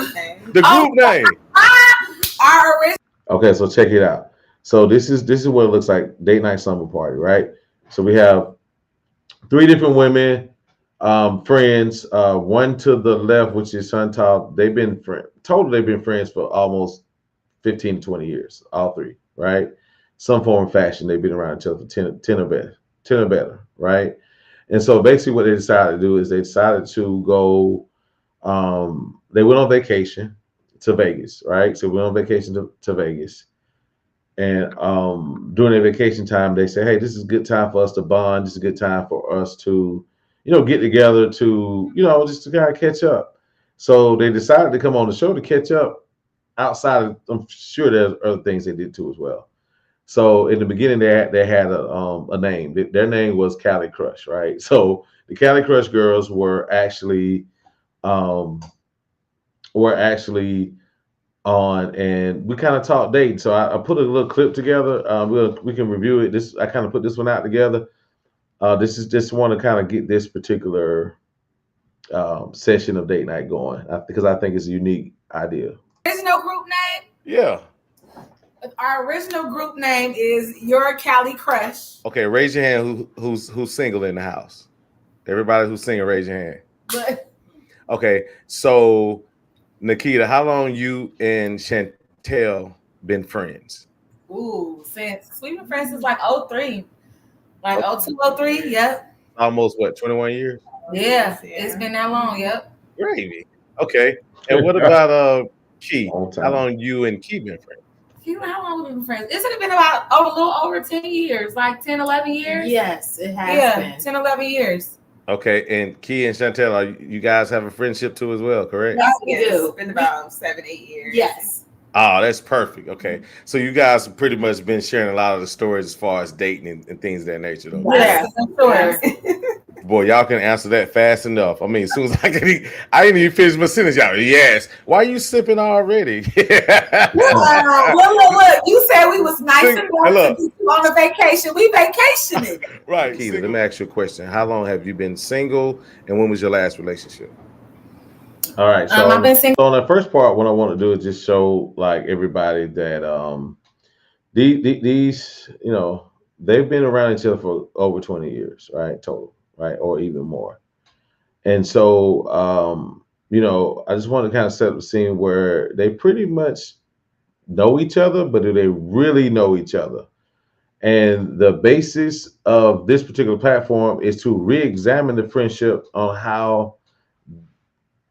The group name. Okay, so check it out. So this is what it looks like. Date night slumber party, right? So we have 3 different women, friends. One to the left, which is Chantal. They've been friends for almost 15 to 20 years. All 3, right? Some form of fashion. They've been around each other for 10 or better, right? And so basically what they decided to do is they decided to go, they went on vacation to Vegas, right? So we went on vacation to Vegas. And during their vacation time, they say, hey, this is a good time for us to bond. This is a good time for us to, get together to, just to kind of catch up. So they decided to come on the show to catch up outside of, I'm sure there's other things they did too as well. So in the beginning, they had a name. Their name was Cali Crush, right? So the Cali Crush girls were actually on, and we kind of talked dating. So I put a little clip together. We can review it. I kind of put this one out together. This is just want to kind of get this particular session of date night going because I think it's a unique idea. There's no group name. Yeah. Our original group name is Your Cali Crush. Okay, raise your hand. Who's single in the house? Everybody who's single, raise your hand. But Okay, so Nikita, how long you and Chantel been friends? since we've been friends since like 03. Like Okay. 02, 03, yep. Almost what, 21 years? Yeah, it's been that long, yep. Gravy. Okay. And what about Key? Long time. How long you and Key been friends? How long have we been friends? It's been about a little over 10 years, like 10, 11 years. Yes, it has been. 10, 11 years. Okay, and Key and Chantel, you guys have a friendship too as well, correct? Yes, we do. It's been about 7, 8 years. Yes. Oh, that's perfect. Okay, so you guys have pretty much been sharing a lot of the stories as far as dating and things of that nature, though. Yeah, sure. Boy, y'all can answer that fast enough. I mean, as soon as I didn't even finish my sentence, y'all. Yes. Why are you sipping already? Look, you said we was nice enough to be on a vacation. We vacationing. Right. Keita, let me ask you a question. How long have you been single, and when was your last relationship? All right. So, I've been single. So on the first part, what I want to do is just show like everybody that these they've been around each other for over 20 years, right? Total, right? Or even more. And so I just want to kind of set up the scene where they pretty much know each other, but do they really know each other? And the basis of this particular platform is to re-examine the friendship on how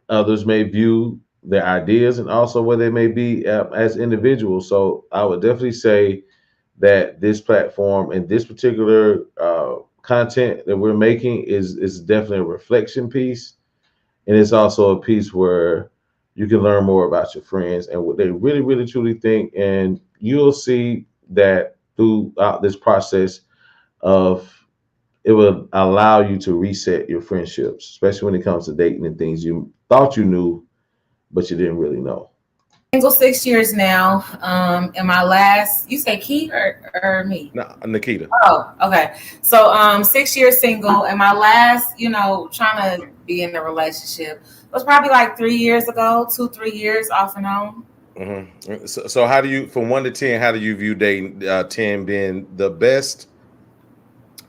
others may view their ideas and also where they may be as individuals. So I would definitely say that this platform and this particular content that we're making is definitely a reflection piece. And it's also a piece where you can learn more about your friends and what they really, really, truly think. And you'll see that throughout this process it will allow you to reset your friendships, especially when it comes to dating and things you thought you knew, but you didn't really know. Single 6 years now. And my last, you say Key or me? No, Nikita. Oh, okay. So 6 years single, and my last, trying to be in a relationship was probably like 3 years ago, 2-3 years off and on. Mm-hmm. So how do you, from 1 to 10, how do you view dating? 10 being the best,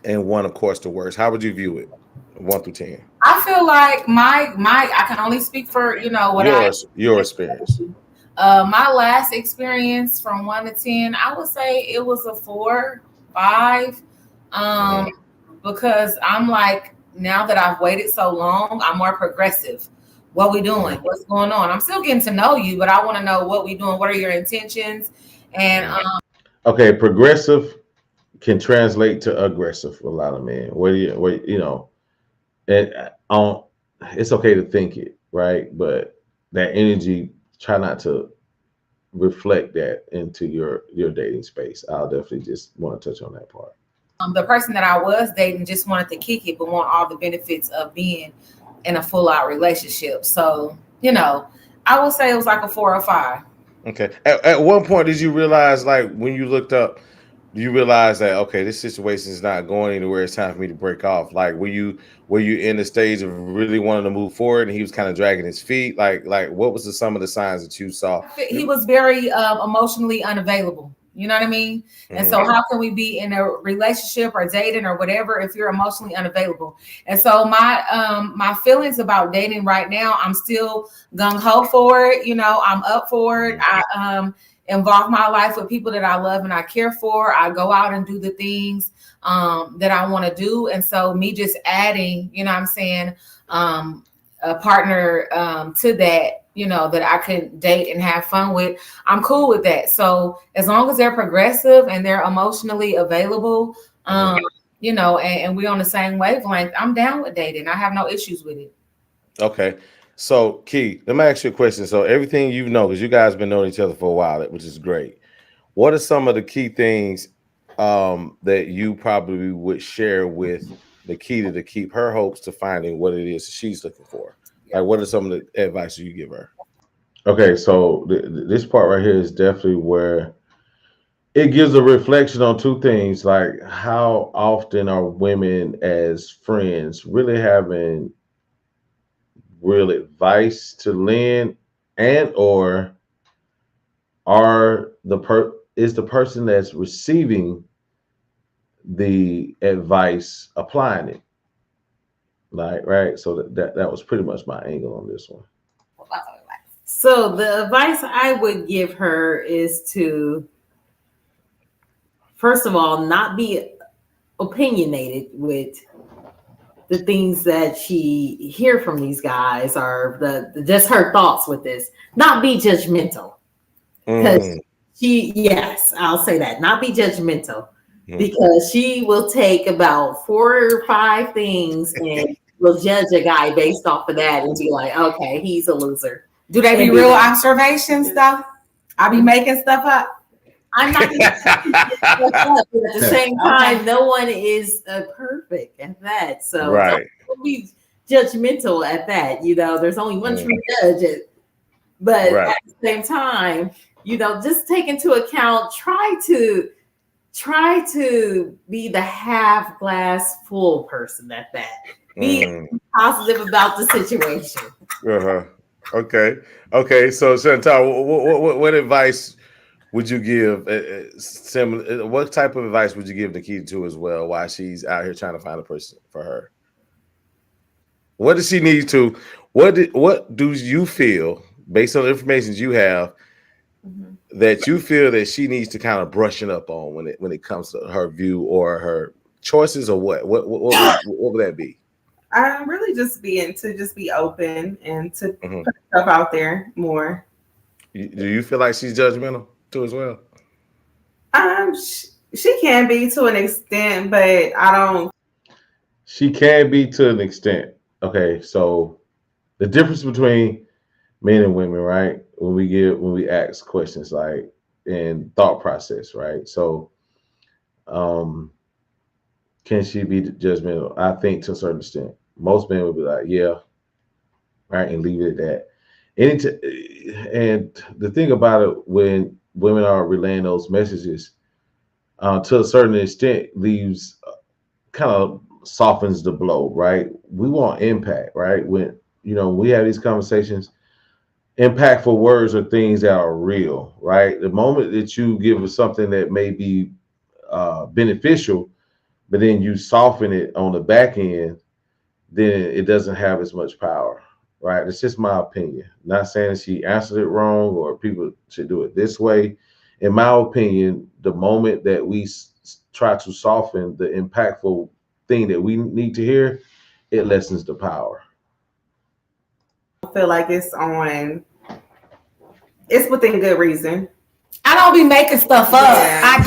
and 1, of course, the worst. How would you view it? 1 through 10. I feel like I can only speak for your experience. My last experience from 1 to 10, I would say it was a 4, 5. Because I'm like, now that I've waited so long, I'm more progressive. What we doing? What's going on? I'm still getting to know you, but I want to know what we doing. What are your intentions? And okay, progressive can translate to aggressive for a lot of men. It's okay to think it, right? But that energy, try not to reflect that into your dating space. I'll definitely just want to touch on that part. The person that I was dating just wanted to kick it, but want all the benefits of being in a full-out relationship. So, I would say it was like a 4 or 5. Okay. At one point, did you realize, like, when you looked up, do you realize that, okay, this situation is not going anywhere, it's time for me to break off? Like, were you in the stage of really wanting to move forward and he was kind of dragging his feet? Like what was some of the signs that you saw? He was very emotionally unavailable. You know what I mean? Mm-hmm. And so how can we be in a relationship or dating or whatever if you're emotionally unavailable? And so my feelings about dating right now, I'm still gung-ho for it. I'm up for it. I involve my life with people that I love and I care for. I go out and do the things that I want to do. And so me just adding, a partner to that, that I could date and have fun with, I'm cool with that. So as long as they're progressive and they're emotionally available, and we're on the same wavelength, I'm down with dating. I have no issues with it. Okay. So Key, let me ask you a question. So everything because you guys been knowing each other for a while, which is great. What are some of the key things that you probably would share with Nikita to keep her hopes to finding what it is she's looking for? Like, what are some of the advice you give her? Okay, so this part right here is definitely where it gives a reflection on 2 things, like how often are women as friends really having real advice to lend, and or are is the person that's receiving the advice applying it? Like, right. So that was pretty much my angle on this one. So the advice I would give her is to, first of all, not be opinionated with the things that she hear from these guys, or the just her thoughts with this. Not be judgmental. Because yes, I'll say that. Not be judgmental. Because she will take about 4 or 5 things and will judge a guy based off of that and be like, okay, he's a loser. Do they be real observations though? I be making stuff up. I'm not at the same time, no one is perfect at that. So don't be judgmental at that. You know, there's only one true judge. But at the same time, you know, just take into account, try to be the half glass full person at that. Be positive about the situation. Okay. So Chantal, what advice would you give? Similar, what type of advice would you give Nikita to as well? While she's out here trying to find a person for her, what does she need to? What do you feel, based on the information you have, that you feel that she needs to kind of brushing up on when it comes to her view or her choices, or what would that be? I really just be open and to put stuff out there more. Do you feel like she's judgmental too as well? She can be to an extent, but I don't. She can be to an extent. Okay, so the difference between men and women, right? When we ask questions like in thought process, right? So, can she be judgmental? I think to a certain extent. Most men would be like, yeah, right, and leave it at that. And the thing about it, when women are relaying those messages, to a certain extent, leaves kind of softens the blow, right? We want impact, right? When we have these conversations, impactful words are things that are real, right? The moment that you give us something that may be beneficial, but then you soften it on the back end, then it doesn't have as much power, right? It's just my opinion. Not saying she answered it wrong or people should do it this way. In my opinion, the moment that we try to soften the impactful thing that we need to hear, it lessens the power. I feel like it's within good reason. I don't be making stuff up. Yeah. I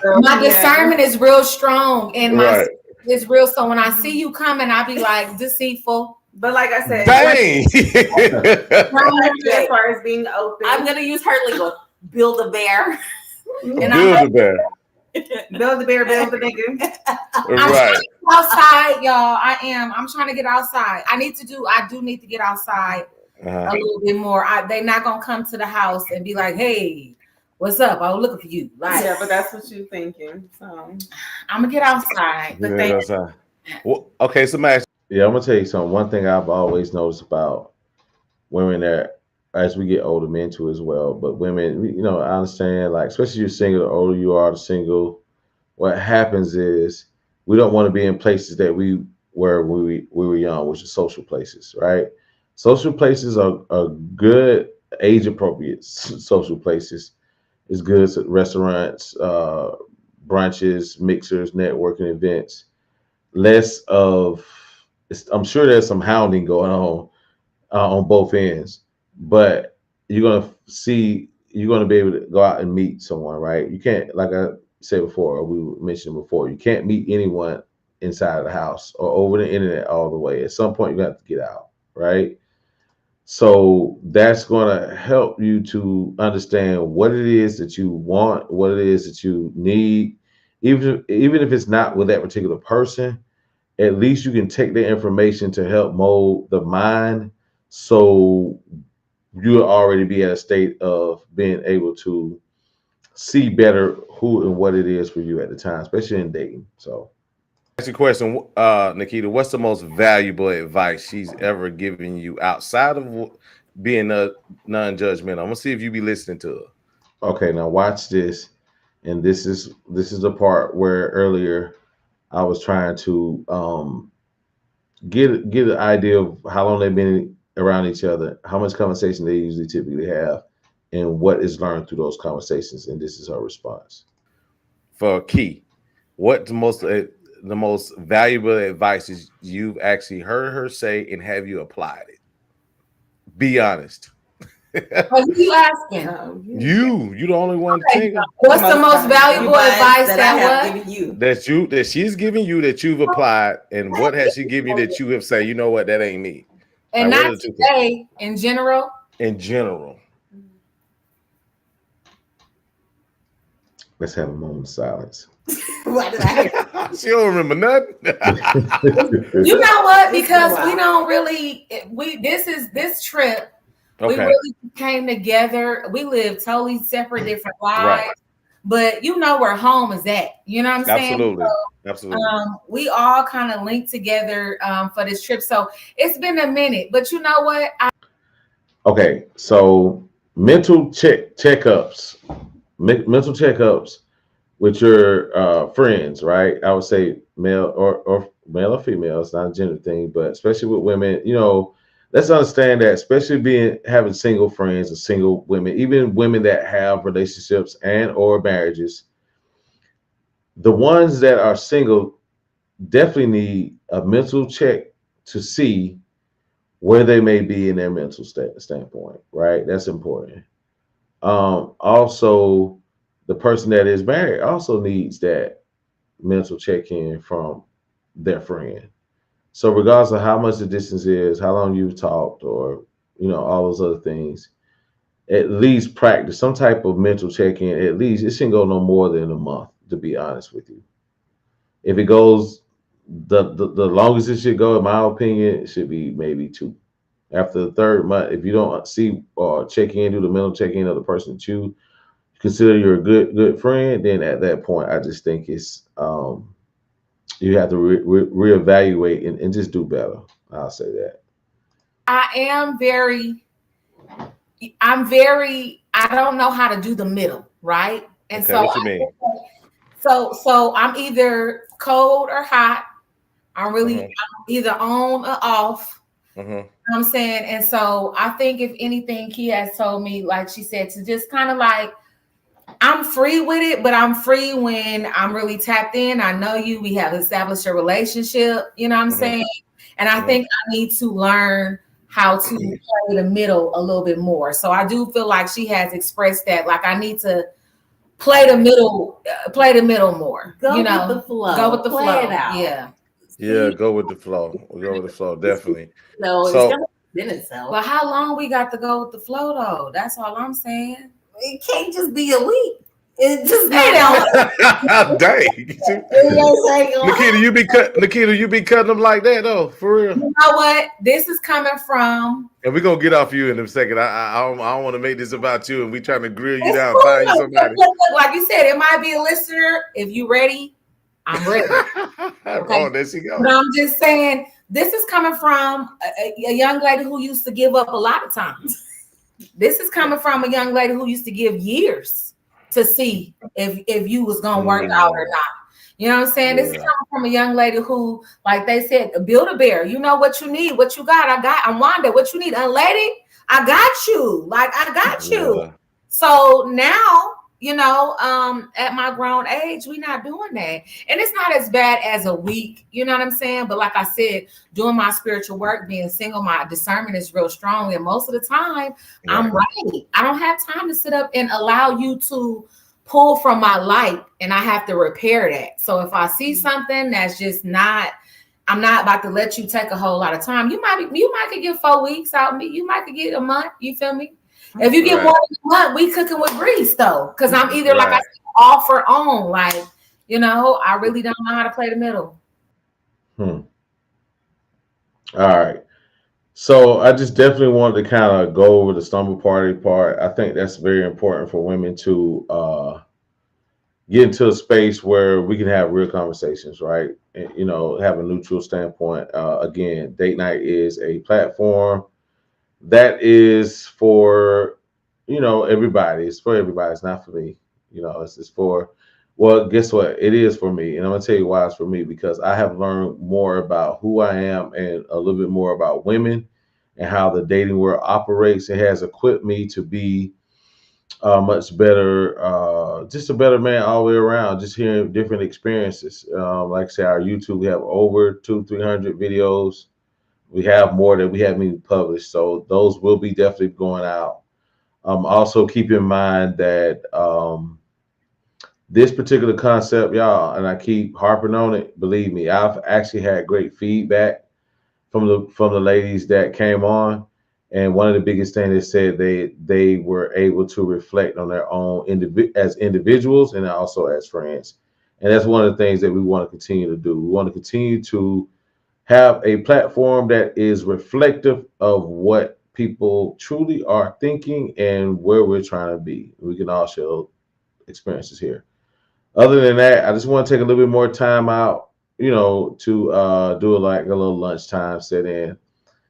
don't. My discernment is real strong, and my is real. So when I see you coming, I be like deceitful. But like I said, dang. As far as being open, I'm gonna use her lingo. Build a bear. Build a bear. Build the bear, build the nigga. Right. I'm outside, y'all. I'm trying to get outside. I do need to get outside a little bit more. They're not gonna come to the house and be like, hey, what's up? I was looking for you. Like, yeah, but that's what you're thinking. So I'm gonna get outside. But well, okay, so Max. Yeah, I'm gonna tell you something. One thing I've always noticed about women that, as we get older, men too as well, but women, I understand, like, especially you're single, the older you are, the single, what happens is we don't want to be in places that we were when we were young, which is social places, right? Social places are good, age appropriate social places. It's good at restaurants, brunches, mixers, networking events. Less of, I'm sure there's some hounding going on both ends, but you're going to be able to go out and meet someone, right? You can't, like I said before, or we mentioned before, you can't meet anyone inside of the house or over the internet all the way. At some point, you have to get out, right? So that's going to help you to understand what it is that you want, what it is that you need, even if it's not with that particular person. At least you can take the information to help mold the mind, so you'll already be at a state of being able to see better who and what it is for you at the time, especially in dating. So, ask you a question, Nikita. What's the most valuable advice she's ever given you outside of being non-judgmental? I'm gonna see if you be listening to her. Okay, now watch this. And this is the part where earlier I was trying to get an idea of how long they've been around each other, how much conversation they usually typically have, and what is learned through those conversations. And this is her response. For Key, what the most valuable advice is you've actually heard her say, and have you applied it? Be honest. What are you asking? You the only one thinking. What's the most valuable advice I that have given you? that she's giving you, that you've applied, and what has she given you that you have said, you know what, that ain't me? And Like, not today, in general. In general. Let's have a moment of silence. Why did I? She don't remember nothing. You know what? Because we don't really. This trip. We Okay. really came together. We live totally separate, different lives. Right. But you know where home is at. You know what I'm saying? Absolutely. So, Absolutely. we all kind of linked together for this trip. So it's been a minute. But you know what? Okay, so mental checkups with your friends, right? I would say male or male or female. It's not a gender thing, but especially with women, let's understand that, especially having single friends or single women, even women that have relationships and or marriages, the ones that are single definitely need a mental check to see where they may be in their mental standpoint, right? That's important. Also, the person that is married also needs that mental check-in from their friend. So regardless of how much the distance is, how long you've talked, or all those other things, at least practice some type of mental check-in. At least it shouldn't go no more than a month, to be honest with you. If it goes the longest it should go, in my opinion, it should be maybe 2. After the 3rd month, if you don't see or check in, do the mental check-in of the person that you consider you're a good friend, then at that point, I just think it's you have to reevaluate and just do better. I'll say that. I don't know how to do the middle, right? And Okay, so what you mean? So I'm either cold or hot. I'm either on or off. Mm-hmm. You know what I'm saying? And so I think if anything, Key has told me, like she said, to just kind of like, I'm free with it, but I'm free when I'm really tapped in. I know you, we have established a relationship, you know what I'm saying? And I think I need to learn how to play the middle a little bit more. So I do feel like she has expressed that, like I need to play the middle more. Go with the flow. Go with the Play flow. it out. Yeah. Yeah, go with the flow. Go with the flow, definitely. No, So- it's gonna spin itself. But how long we got to go with the flow though? That's all I'm saying. It can't just be a week. It just Dang. Nikita, you be cutting them like that though, for real. You know what? This is coming from. And we're gonna get off you in a second. I don't want to make this about you, and we trying to grill you down, find you somebody. Like you said, it might be a listener. If you ready, I'm ready. Oh, there she goes. But I'm just saying, this is coming from a young lady who used to give up a lot of times. This is coming from a young lady who used to give years to see if you was gonna work out or not. You know what I'm saying? This is coming from a young lady who, like they said, build a bear. You know what you need, what you got. I'm Wanda. What you need, lady? I got you. Like I got you. Yeah. So now, at my grown age, we're not doing that. And it's not as bad as a week, you know what I'm saying? But like I said, doing my spiritual work, being single, my discernment is real strong. And most of the time, I'm ready. I don't have time to sit up and allow you to pull from my light, and I have to repair that. So if I see something that's just not, I'm not about to let you take a whole lot of time. You might could get 4 weeks out. You might could get a month. You feel me? If you get more than a month, we cooking with grease though. Cause I'm either like I said, off or on. Like, I really don't know how to play the middle. All right. So I just definitely wanted to kind of go over the slumber party part. I think that's very important for women to get into a space where we can have real conversations, right? And, have a neutral standpoint. Again, date night is a platform that is for you know, everybody. It's for everybody. It's not for me. You know, it's just for, well, guess what? It is for me. And I'm going to tell you why it's for me, because I have learned more about who I am and a little bit more about women and how the dating world operates. It has equipped me to be much better, just a better man all the way around, just hearing different experiences. Like I say, our YouTube, we have over 200-300 videos. We have more that we haven't even published. So those will be definitely going out. Also keep in mind that this particular concept, y'all, and I keep harping on it, believe me, I've actually had great feedback from the ladies that came on. And one of the biggest things they said, they were able to reflect on their own as individuals and also as friends. And that's one of the things that we want to continue to do. We want to continue to have a platform that is reflective of what people truly are thinking and where we're trying to be. We can all share experiences here. Other than that, I just want to take a little bit more time out, you know, to do like a little lunchtime set in.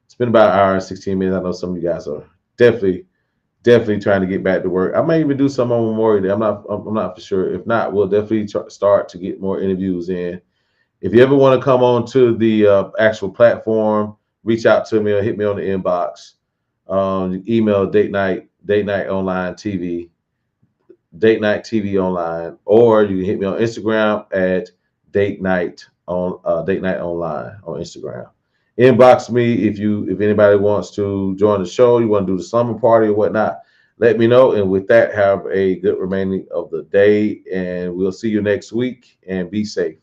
It's been about an hour and 16 minutes. I know some of you guys are definitely trying to get back to work. I may even do some on Memorial Day. I'm not for sure. If not, we'll definitely start to get more interviews in. If you ever want to come on to the actual platform, reach out to me or hit me on the inbox. Email date night online TV, date night TV online, or you can hit me on Instagram at date night online on Instagram. Inbox me if anybody wants to join the show, you want to do the summer party or whatnot, let me know. And with that, have a good remaining of the day, and we'll see you next week, and be safe.